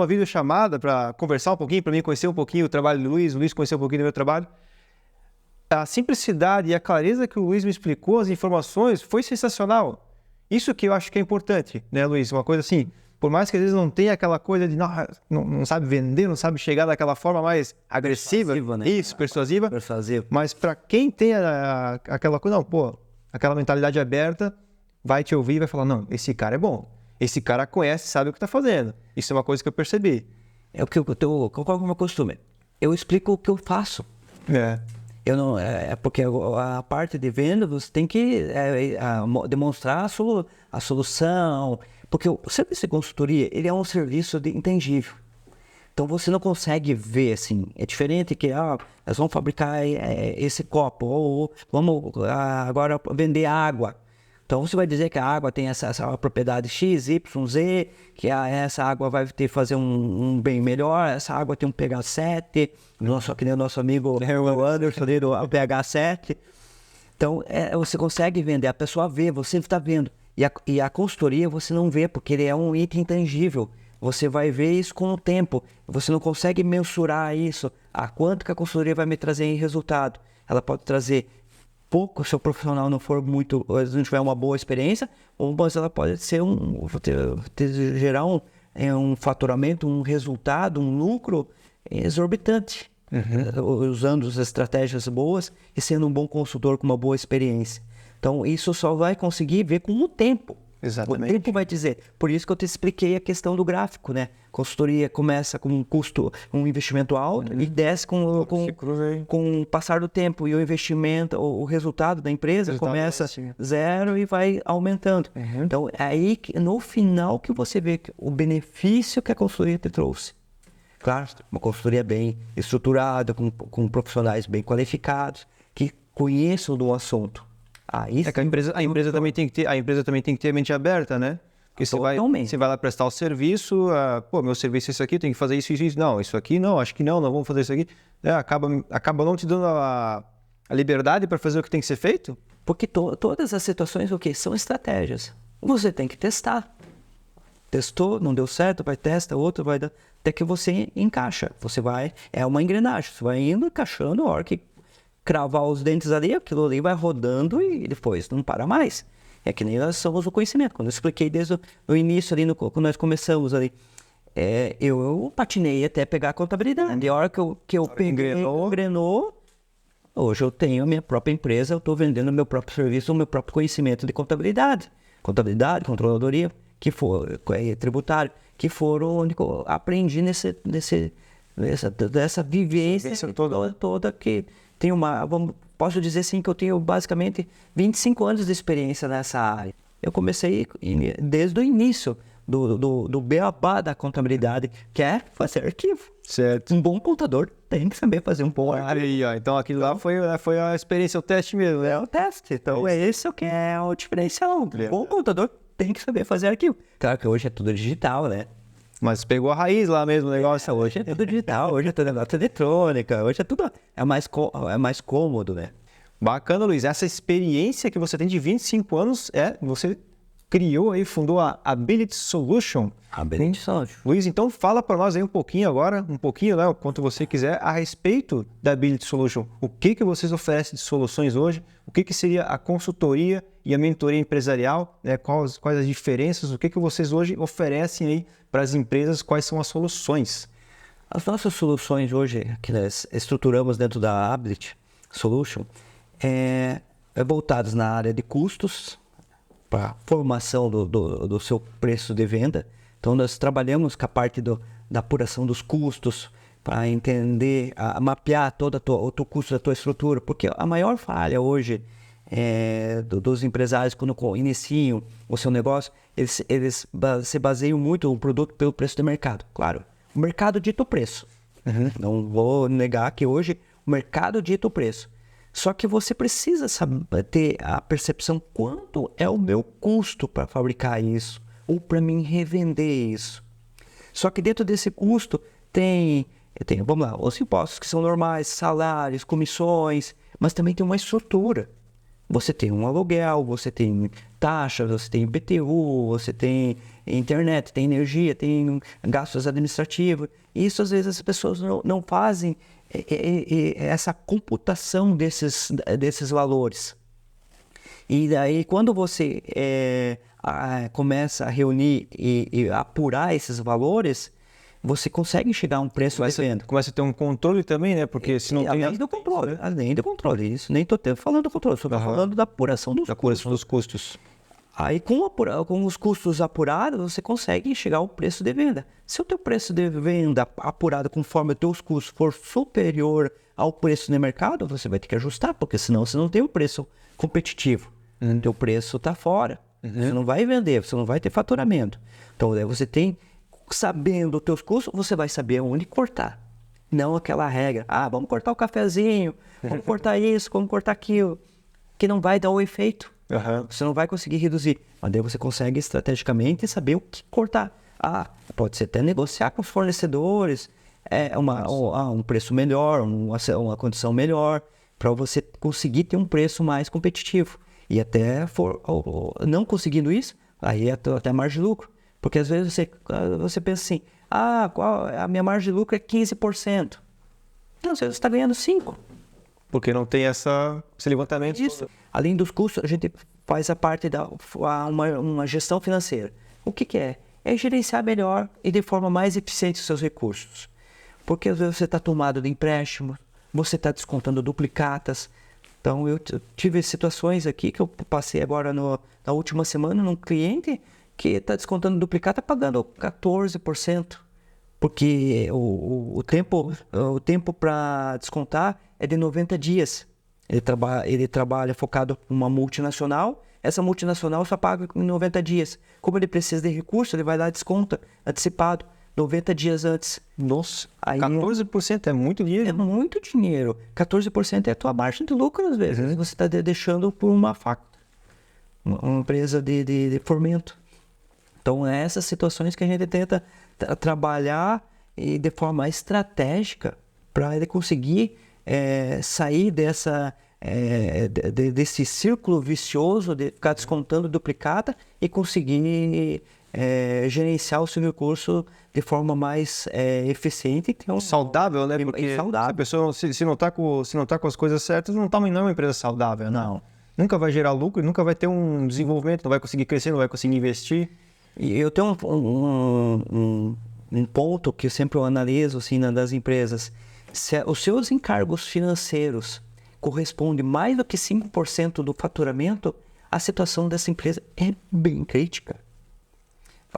videochamada para conversar um pouquinho, para mim conhecer um pouquinho o trabalho do Luiz, o Luiz conhecer um pouquinho do meu trabalho. A simplicidade e a clareza que o Luiz me explicou, as informações, foi sensacional. Isso que eu acho que é importante, né, Luiz? Uma coisa assim, por mais que às vezes não tenha aquela coisa de não sabe vender, não sabe chegar daquela forma mais agressiva,
Persuasiva, né?
Isso, persuasiva.
Persuasivo.
Mas para quem tem aquela coisa, aquela mentalidade aberta, vai te ouvir e vai falar, não, esse cara é bom, esse cara conhece, sabe o que está fazendo. Isso é uma coisa que eu percebi.
É o que qual é o meu costume? Eu explico o que eu faço. Eu não, porque a parte de venda você tem que demonstrar a solução, porque o serviço de consultoria ele é um serviço intangível. Então você não consegue ver assim, é diferente que nós vamos fabricar esse copo ou vamos agora vender água. Então você vai dizer que a água tem essa propriedade X, Y, Z, que essa água vai fazer um bem melhor, essa água tem um pH 7, que nem o nosso amigo o Anderson ali do pH 7. Então você consegue vender, a pessoa vê, você está vendo. E a consultoria você não vê, porque ele é um item intangível. Você vai ver isso com o tempo. Você não consegue mensurar isso. Quanto que a consultoria vai me trazer em resultado? Ela pode trazer pouco se o profissional não for muito, não tiver uma boa experiência, mas ela pode ser gerar um faturamento, um resultado, um lucro exorbitante, usando as estratégias boas e sendo um bom consultor com uma boa experiência. Então isso só vai conseguir ver com o tempo.
Exatamente.
O tempo vai dizer. Por isso que eu te expliquei a questão do gráfico, né? Consultoria começa com um custo, um investimento alto e desce com o passar do tempo. E o investimento, o resultado da empresa começa zero e vai aumentando. Então, é aí que, no final que você vê o benefício que a consultoria te trouxe. Claro, uma consultoria bem estruturada, com profissionais bem qualificados, que conheçam do assunto.
Que a empresa também tem que ter a mente aberta, né? Porque você vai lá prestar o serviço, meu serviço é isso aqui, tem que fazer isso. Não, isso aqui não, acho que não vamos fazer isso aqui. Acaba não te dando a liberdade para fazer o que tem que ser feito?
Porque todas as situações, são estratégias. Você tem que testar. Testou, não deu certo, vai testa, outro vai dar, até que você encaixa. É uma engrenagem, você vai indo, encaixando, a hora que cravar os dentes ali, aquilo ali vai rodando e depois não para mais. É que nem nós somos o conhecimento. Quando eu expliquei desde o início ali, quando nós começamos ali, eu patinei até pegar a contabilidade. A hora que eu peguei, engrenou, hoje eu tenho a minha própria empresa, eu estou vendendo o meu próprio serviço, o meu próprio conhecimento de contabilidade. Contabilidade, controladoria, tributário, que foram onde eu aprendi dessa vivência toda que tem posso dizer assim que eu tenho basicamente 25 anos de experiência nessa área. Eu comecei desde o início do beabá da contabilidade, que é fazer arquivo.
Certo.
Um bom contador tem que saber fazer um bom arquivo.
Aí, ó, então aquilo lá foi a experiência, o teste mesmo, né?
É o teste. Então isso que é o diferencial. Um bom contador tem que saber fazer arquivo. Claro que hoje é tudo digital, né?
Mas pegou a raiz lá mesmo o negócio.
Hoje é tudo digital, hoje é tudo negócio eletrônica, hoje é tudo... É mais cômodo, né?
Bacana, Luiz. Essa experiência que você tem de 25 anos, você criou aí, fundou a Ability Solution.
Ability Solution.
Luiz, então fala para nós aí um pouquinho, né, o quanto você quiser, a respeito da Ability Solution. O que vocês oferecem de soluções hoje? O que seria a consultoria e a mentoria empresarial? Né? Quais as diferenças? O que vocês hoje oferecem aí para as empresas? Quais são as soluções?
As nossas soluções hoje, que nós estruturamos dentro da Ability Solution, é voltadas na área de custos, para formação do seu preço de venda. Então, nós trabalhamos com a parte da apuração dos custos, para entender, mapear todo o teu custo da tua estrutura, porque a maior falha hoje dos empresários, quando iniciam o seu negócio, eles se baseiam muito o produto pelo preço do mercado. Claro, o mercado dita o preço. Não vou negar que hoje o mercado dita o preço. Só que você precisa ter a percepção quanto é o meu custo para fabricar isso ou para mim revender isso. Só que dentro desse custo tem Tem, vamos lá, os impostos que são normais, salários, comissões, mas também tem uma estrutura. Você tem um aluguel, você tem taxas, você tem IPTU, você tem internet, tem energia, tem gastos administrativos. Isso, às vezes, as pessoas não fazem essa computação desses valores. E daí, quando você começa a reunir e apurar esses valores, você consegue chegar a um preço de venda.
Começa a ter um controle também, né? Porque se não tem...
Além do controle, isso nem estou falando do controle, estou falando da apuração dos
custos.
Aí, com os custos apurados, você consegue chegar ao preço de venda. Se o teu preço de venda apurado conforme os teus custos for superior ao preço no mercado, você vai ter que ajustar, porque senão você não tem um preço competitivo. O teu preço está fora. Você não vai vender, você não vai ter faturamento. Então, você tem... Sabendo os teus custos, você vai saber onde cortar. Não aquela regra. Vamos cortar o cafezinho, vamos cortar isso, vamos cortar aquilo. Que não vai dar o efeito. Você não vai conseguir reduzir. Mas daí você consegue estrategicamente saber o que cortar. Pode ser até negociar com os fornecedores, um preço melhor, uma condição melhor, para você conseguir ter um preço mais competitivo. E até não conseguindo isso, aí é até margem de lucro. Porque às vezes você pensa assim, a minha margem de lucro é 15%. Não, você está ganhando 5%.
Porque não tem esse levantamento.
Isso. Além dos custos, a gente faz a parte uma gestão financeira. O que é? É gerenciar melhor e de forma mais eficiente os seus recursos. Porque às vezes você está tomado de empréstimo, você está descontando duplicatas. Então, eu tive situações aqui que eu passei agora na última semana num cliente que está descontando duplicata, pagando 14%, porque o tempo para descontar é de 90 dias. Ele trabalha focado em uma multinacional, essa multinacional só paga em 90 dias. Como ele precisa de recurso, ele vai lá e desconta antecipado, 90 dias antes.
Nossa, 14% é muito dinheiro.
É muito dinheiro. 14% é a tua margem de lucro, às vezes. Você está deixando por uma faca, uma empresa de fomento. Então, essas situações que a gente tenta trabalhar de forma estratégica para ele conseguir sair desse círculo vicioso de ficar descontando duplicata e conseguir gerenciar o seu recurso de forma mais eficiente.
Saudável, né? Porque
saudável.
Se a pessoa se não tá com as coisas certas, não é uma empresa saudável.
Não.
Nunca vai gerar lucro, nunca vai ter um desenvolvimento, não vai conseguir crescer, não vai conseguir investir.
E eu tenho um ponto que eu sempre analiso assim, das empresas. Se os seus encargos financeiros correspondem mais do que 5% do faturamento, a situação dessa empresa é bem crítica.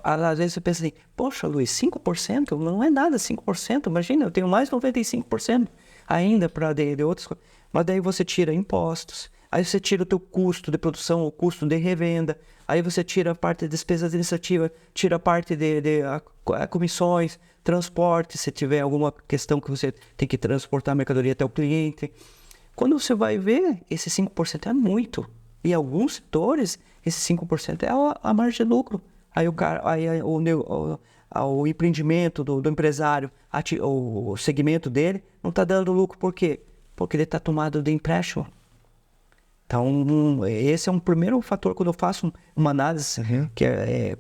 Às vezes você pensa assim, poxa, Luiz, 5% não é nada, 5%, imagina, eu tenho mais de 95% ainda para de outras coisas. Mas daí você tira impostos, aí você tira o teu custo de produção, o custo de revenda, aí você tira a parte de despesa administrativa, tira a parte de comissões, transporte, se tiver alguma questão que você tem que transportar a mercadoria até o cliente. Quando você vai ver, esse 5% é muito. E em alguns setores, esse 5% é a margem de lucro. Aí o empreendimento do empresário, o segmento dele, não está dando lucro. Por quê? Porque ele está tomado de empréstimo. Então, esse é um primeiro fator quando eu faço uma análise, que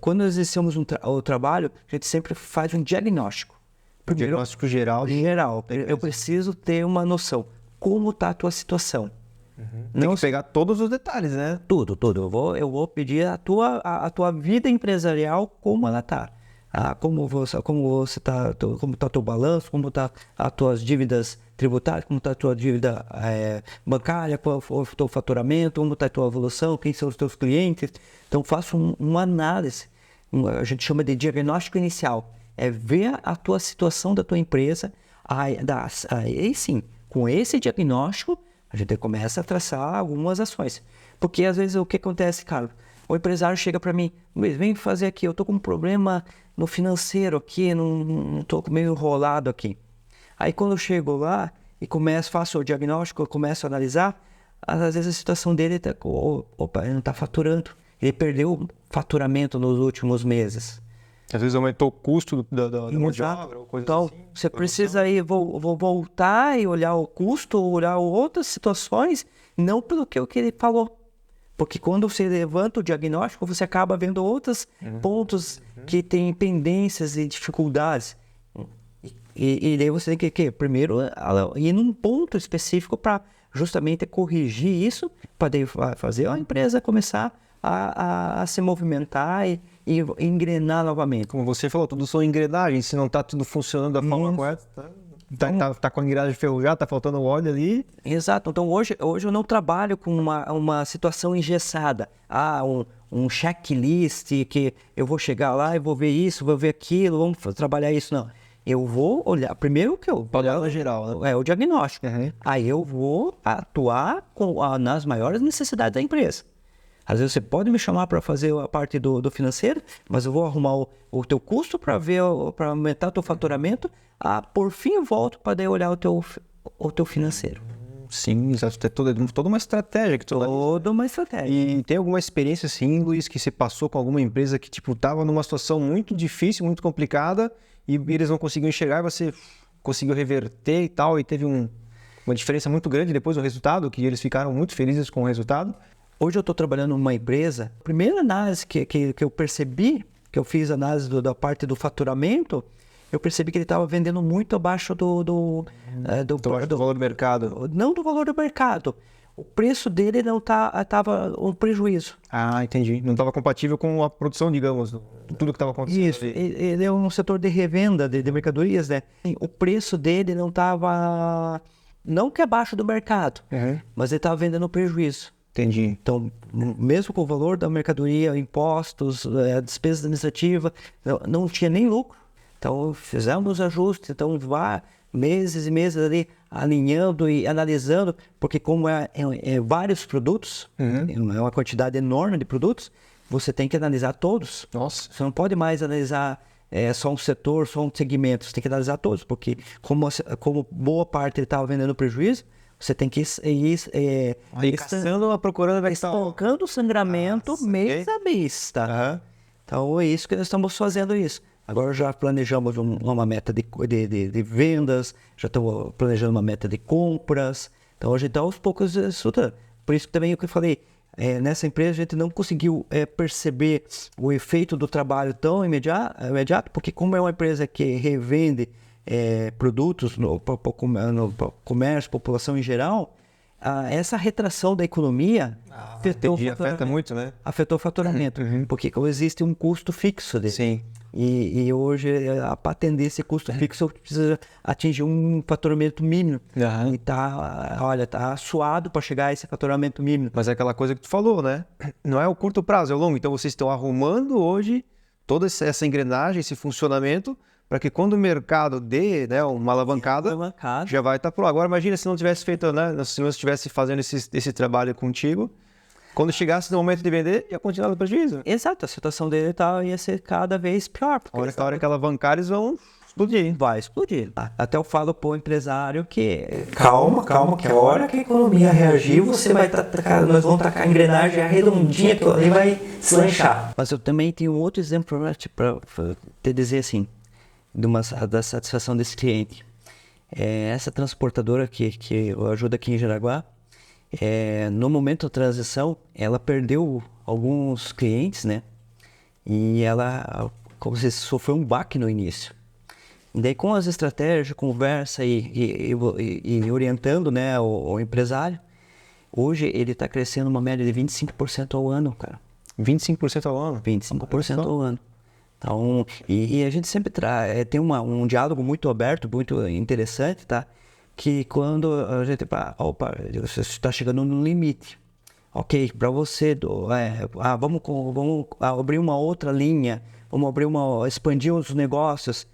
quando nós iniciamos o trabalho, a gente sempre faz um diagnóstico.
Primeiro, diagnóstico geral.
Eu preciso ter uma noção. Como está a tua situação?
Tem que pegar todos os detalhes, né?
Tudo. Eu vou pedir a tua vida empresarial, como ela está. Como você tá, como está o teu balanço, como está as tuas dívidas tributárias, como está a tua dívida bancária, qual foi o teu faturamento, como está a tua evolução, quem são os teus clientes. Então, faço uma análise, a gente chama de diagnóstico inicial. É ver a tua situação da tua empresa, aí sim, com esse diagnóstico, a gente começa a traçar algumas ações. Porque às vezes o que acontece, Carlos? O empresário chega para mim, Luiz, vem fazer aqui, eu estou com um problema no financeiro aqui, não estou meio enrolado aqui. Aí quando eu chego lá e faço o diagnóstico, eu começo a analisar, às vezes a situação dele ele não está faturando. Ele perdeu o faturamento nos últimos meses.
Às vezes aumentou o custo da mão de
Exato.
obra ou coisa
Então,
assim.
você precisa aí vou voltar e olhar o custo, olhar outras situações, não pelo que ele falou. Porque quando você levanta o diagnóstico, você acaba vendo outros pontos que têm pendências e dificuldades. E daí você tem que primeiro, ir num ponto específico para justamente corrigir isso, para fazer a empresa começar a se movimentar e engrenar novamente.
Como você falou, tudo são engrenagens. Se não está tudo funcionando da forma correta, tá com a engrenagem ferrujada, tá faltando óleo ali.
Exato. Então, hoje eu não trabalho com uma situação engessada. Um checklist que eu vou chegar lá e vou ver isso, vou ver aquilo, vamos trabalhar isso. Não. Eu vou olhar, primeiro que eu...
Olhar geral, né?
É o diagnóstico. Aí eu vou atuar nas maiores necessidades da empresa. Às vezes você pode me chamar para fazer a parte do financeiro, mas eu vou arrumar o teu custo para aumentar o teu faturamento. Por fim, eu volto para daí olhar o teu financeiro.
Sim, exato. É toda uma estratégia que tu leva.
Toda uma estratégia.
E tem alguma experiência, assim, Luiz, que você passou com alguma empresa que, tipo, tava numa situação muito difícil, muito complicada, e eles não conseguiam enxergar e você conseguiu reverter e tal, e teve uma diferença muito grande depois do resultado, que eles ficaram muito felizes com o resultado?
Hoje eu estou trabalhando numa empresa, a primeira análise que eu percebi, que eu fiz análise da parte do faturamento, eu percebi que ele estava vendendo muito abaixo do
valor do mercado.
Não do valor do mercado. O preço dele não estava um prejuízo.
Ah, entendi. Não estava compatível com a produção, digamos, tudo que estava acontecendo.
Isso, ele é um setor de revenda de mercadorias, né? O preço dele não estava, não que abaixo do mercado, mas ele estava vendendo prejuízo.
Entendi.
Então, mesmo com o valor da mercadoria, impostos, despesa administrativa, não tinha nem lucro. Então, fizemos os ajustes, então, meses e meses ali alinhando e analisando, porque como é vários produtos, é uma quantidade enorme de produtos, você tem que analisar todos.
Nossa.
Você não pode mais analisar só um setor, só um segmento, você tem que analisar todos, porque como boa parte ele estava vendendo prejuízo, você tem que ir
procurando
estancando o sangramento mês a mês, tá? Então é isso que nós estamos fazendo isso. Agora já planejamos uma meta de vendas, já estamos planejando uma meta de compras. Então a gente está aos poucos estudando. Por isso também o que eu falei, nessa empresa a gente não conseguiu perceber o efeito do trabalho tão imediato, porque como é uma empresa que revende produtos no comércio, população em geral, essa retração da economia
afeta muito, né?
Afetou o faturamento, porque existe um custo fixo dele.
Sim.
E hoje, para atender esse custo fixo, precisa atingir um faturamento mínimo. E tá suado para chegar a esse faturamento mínimo.
Mas é aquela coisa que tu falou, né? Não é o curto prazo, é o longo. Então vocês estão arrumando hoje toda essa engrenagem, esse funcionamento, para que quando o mercado dê, né, uma alavancada, já vai estar pronto. Agora imagina se não tivesse feito, né? Se não estivesse fazendo esse trabalho contigo, quando chegasse no momento de vender, ia continuar no prejuízo.
Exato, a situação dele ia ser cada vez pior.
A hora que alavancar, eles vão explodir.
Vai explodir. Até eu falo pro empresário que calma, que a hora que a economia reagir, você vai nós vamos tacar a engrenagem redondinha que ali vai se lanchar. Mas eu também tenho outro exemplo para te dizer assim, da satisfação desse cliente. Essa transportadora que eu ajudo aqui em Jaraguá, no momento da transição, ela perdeu alguns clientes, né? E ela, como se sofreu um baque no início. E daí, com as estratégias, conversa e orientando, né, o empresário, hoje ele está crescendo uma média de 25% ao ano, cara.
25% ao ano?
25% ao ano. Então, e a gente sempre tem um diálogo muito aberto, muito interessante, tá? Que quando a gente você está chegando no limite, ok, para você, vamos abrir uma outra linha, vamos expandir os negócios,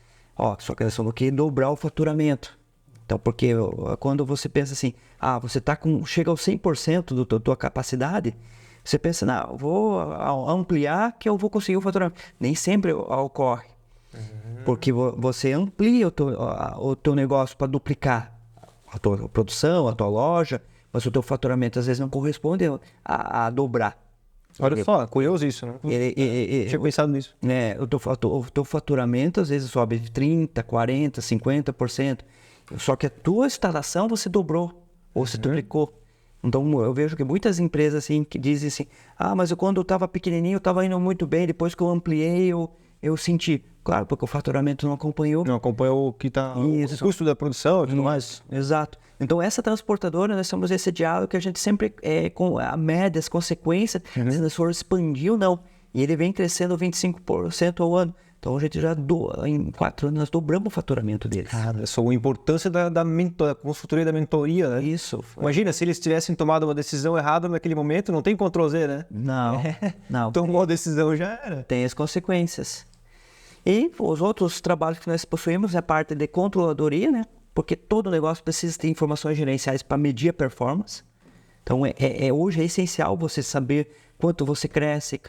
só que nós vamos aqui dobrar o faturamento. Então, porque quando você pensa assim, você chega aos 100% da tua capacidade, você pensa, não, vou ampliar que eu vou conseguir o faturamento. Nem sempre ocorre, porque você amplia o teu negócio para duplicar a tua produção, a tua loja, mas o teu faturamento às vezes não corresponde a dobrar.
Olha só, curioso isso, né? Tinha pensado nisso.
Né, o teu faturamento às vezes sobe de 30%, 40%, 50%. Só que a tua instalação você dobrou ou se duplicou. Então eu vejo que muitas empresas assim, que dizem assim, mas quando eu estava pequenininho eu estava indo muito bem, depois que eu ampliei eu senti. Claro, porque o faturamento não acompanhou.
Não acompanhou o que está o custo da produção e tudo mais.
Exato. Então essa transportadora, nós temos esse diálogo que a gente sempre, com a média, as consequências, se for expandir ou não. E ele vem crescendo 25% ao ano. Então a gente já, em 4 anos, nós dobramos o faturamento deles.
Cara, só a importância da consultoria, da mentoria, né?
Isso.
Imagina, se eles tivessem tomado uma decisão errada naquele momento, não tem Ctrl+Z, né?
Não.
Tomou a decisão, já era.
Tem as consequências. E os outros trabalhos que nós possuímos é a parte de controladoria, né? Porque todo negócio precisa ter informações gerenciais para medir a performance. Então, hoje é essencial você saber quanto você cresce,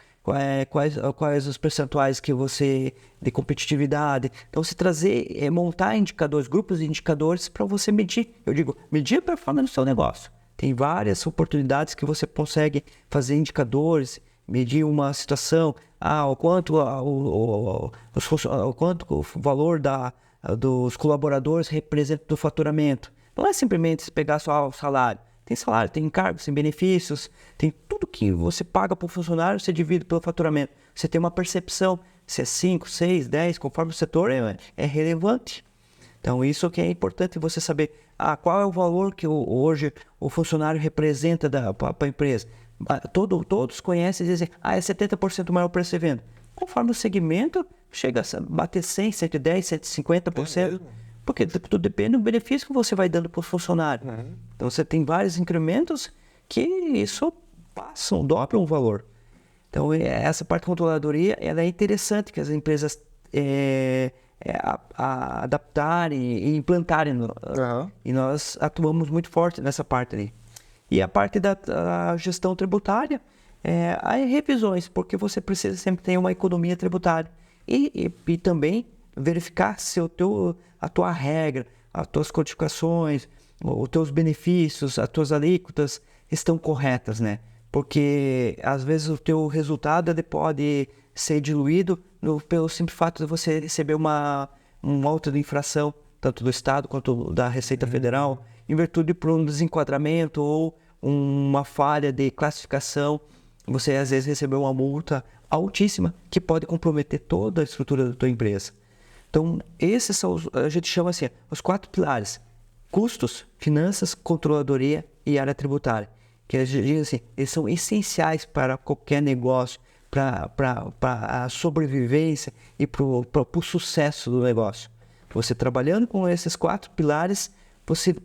quais os percentuais que você de competitividade. Então, se trazer, montar indicadores, grupos de indicadores para você medir. Eu digo, medir a performance do seu negócio. Tem várias oportunidades que você consegue fazer indicadores, medir uma situação, o quanto o valor dos colaboradores representa do faturamento. Não é simplesmente pegar só o salário. Tem salário, tem encargos, tem benefícios, tem tudo que você paga para o funcionário, você divide pelo faturamento. Você tem uma percepção, se é 5, 6, 10, conforme o setor é relevante. Então isso que é importante você saber, qual é o valor que hoje o funcionário representa para a empresa. Todos conhecem e dizem, é 70% maior preço de venda. Conforme o segmento, chega a bater 100, 110, 150%. Porque tudo depende do benefício que você vai dando para o funcionário. Então você tem vários incrementos que isso dobram o valor. Então essa parte de controladoria ela é interessante que as empresas adaptarem e implantarem. E nós atuamos muito forte nessa parte ali. E a parte da gestão tributária, aí revisões, porque você precisa sempre ter uma economia tributária. E também verificar se a tua regra, as tuas codificações, os teus benefícios, as tuas alíquotas estão corretas, né? Porque às vezes o teu resultado ele pode ser diluído pelo simples fato de você receber uma auto de infração, tanto do Estado quanto da Receita Federal, em virtude de um desenquadramento ou uma falha de classificação. Você às vezes recebeu uma multa altíssima que pode comprometer toda a estrutura da tua empresa. Então, esses são, a gente chama assim, os 4 pilares. Custos, finanças, controladoria e área tributária. Que a gente diz assim, eles são essenciais para qualquer negócio, para a sobrevivência e para o sucesso do negócio. Você trabalhando com esses 4 pilares, você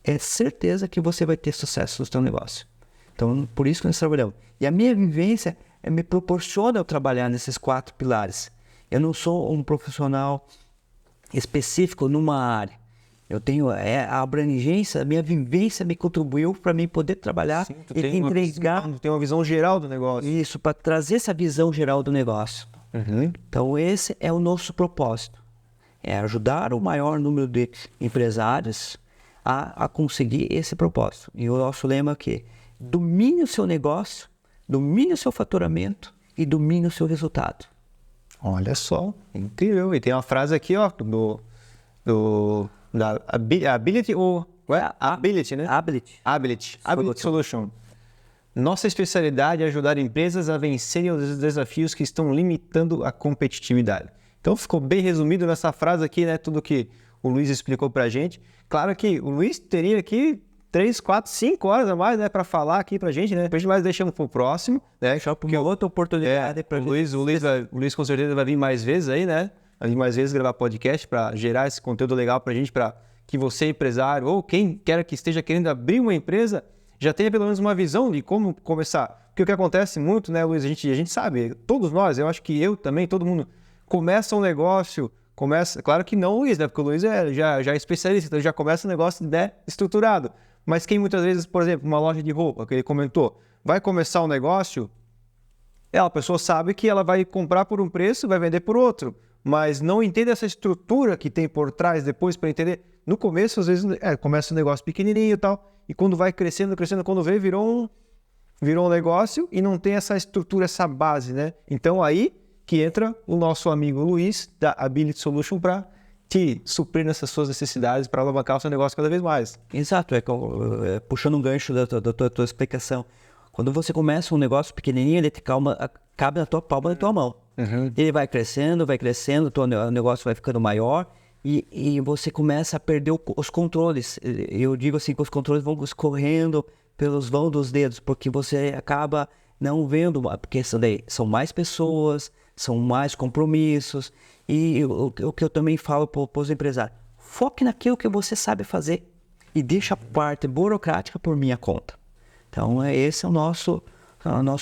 é certeza que você vai ter sucesso no seu negócio. Então, por isso que nós trabalhamos. E a minha vivência me proporciona eu trabalhar nesses 4 pilares. Eu não sou um profissional específico numa área. Eu tenho a abrangência, a minha vivência me contribuiu para mim poder trabalhar e entregar.
Tem uma visão geral do negócio.
Isso, para trazer essa visão geral do negócio. Então, esse é o nosso propósito. É ajudar o maior número de empresários a conseguir esse propósito. E o nosso lema é que domine o seu negócio, domine o seu faturamento e domine o seu resultado.
Olha só, incrível. E tem uma frase aqui, da Ability ou... Ability, né? Ability Solution. Nossa especialidade é ajudar empresas a vencerem os desafios que estão limitando a competitividade. Então ficou bem resumido nessa frase aqui, né? Tudo que o Luiz explicou pra gente. Claro que o Luiz teria aqui 3, 4, 5 horas a mais, né, para falar aqui pra gente, né? Depois nós deixamos pro próximo, né?
Porque outra oportunidade para
o Luiz com certeza vai vir mais vezes aí, né? Vai vir mais vezes gravar podcast para gerar esse conteúdo legal pra gente, para que você, empresário, ou quem quer que esteja querendo abrir uma empresa, já tenha pelo menos uma visão de como começar. Porque o que acontece muito, né, Luiz, a gente sabe, todos nós, eu acho que eu também, todo mundo, começa um negócio, claro que não o Luiz, né? Porque o Luiz já é especialista, então já começa um negócio, né, estruturado. Mas quem muitas vezes, por exemplo, uma loja de roupa, que ele comentou, vai começar um negócio, a pessoa sabe que ela vai comprar por um preço, vai vender por outro, mas não entende essa estrutura que tem por trás depois para entender. No começo, às vezes, começa um negócio pequenininho e tal, e quando vai crescendo, quando vê, virou virou um negócio e não tem essa estrutura, essa base, né? Então aí que entra o nosso amigo Luiz, da Ability Solution, para te suprir nessas suas necessidades, para alavancar o seu negócio cada vez mais.
Exato, puxando um gancho da tua explicação. Quando você começa um negócio pequenininho, ele cabe na tua palma da tua mão. Ele vai crescendo, o negócio vai ficando maior e você começa a perder os controles. Eu digo assim que os controles vão escorrendo pelos vãos dos dedos, porque você acaba não vendo, porque são mais pessoas, são mais compromissos. E o que eu também falo para os empresários, foque naquilo que você sabe fazer e deixa a parte burocrática por minha conta. Então, esse é o nosso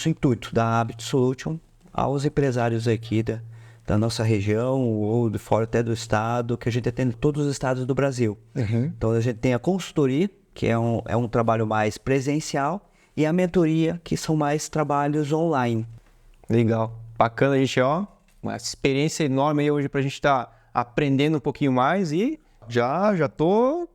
intuito da Ability Solution aos empresários aqui da nossa região ou de fora até do estado, que a gente atende todos os estados do Brasil. Então, a gente tem a consultoria, que é um trabalho mais presencial, e a mentoria, que são mais trabalhos online.
Legal. Bacana, a gente, uma experiência enorme aí hoje para a gente estar aprendendo um pouquinho mais e já tô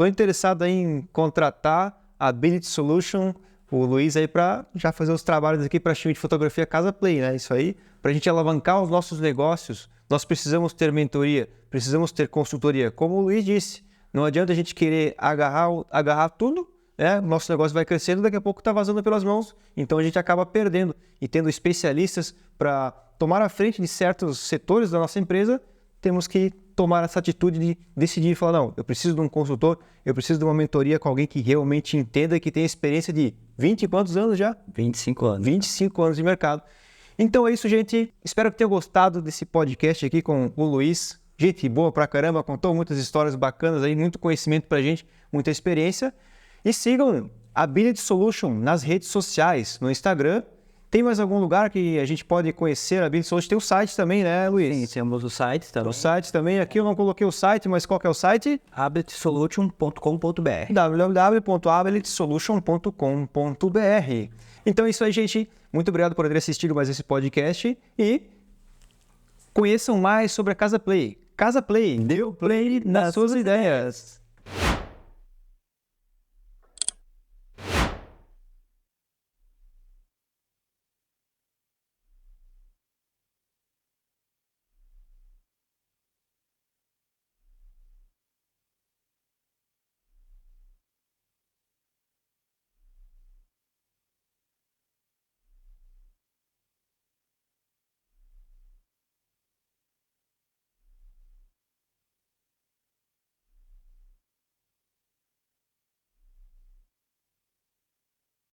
interessado em contratar a Ability Solution, o Luiz aí para já fazer os trabalhos aqui para time de fotografia Casa Play, né? Isso aí, para a gente alavancar os nossos negócios, nós precisamos ter mentoria, precisamos ter consultoria. Como o Luiz disse, não adianta a gente querer agarrar tudo, né? O nosso negócio vai crescendo, daqui a pouco está vazando pelas mãos, então a gente acaba perdendo. E tendo especialistas para tomar a frente de certos setores da nossa empresa, temos que tomar essa atitude de decidir e falar, não, eu preciso de um consultor, eu preciso de uma mentoria com alguém que realmente entenda e que tenha experiência de 20 e quantos anos já?
25 anos.
25 anos de mercado. Então é isso, gente. Espero que tenham gostado desse podcast aqui com o Luiz. Gente boa pra caramba, contou muitas histórias bacanas aí, muito conhecimento pra gente, muita experiência. E sigam a Ability Solution nas redes sociais, no Instagram. Tem mais algum lugar que a gente pode conhecer a Ability Solution? Tem o site também, né, Luiz?
Sim, temos o site também.
O site também. Aqui eu não coloquei o site, mas qual que é o site?
abilitysolution.com.br
www.abilitysolution.com.br. Então é isso aí, gente. Muito obrigado por ter assistido mais esse podcast e conheçam mais sobre a Casa Play. Casa Play, dê o play nas suas ideias.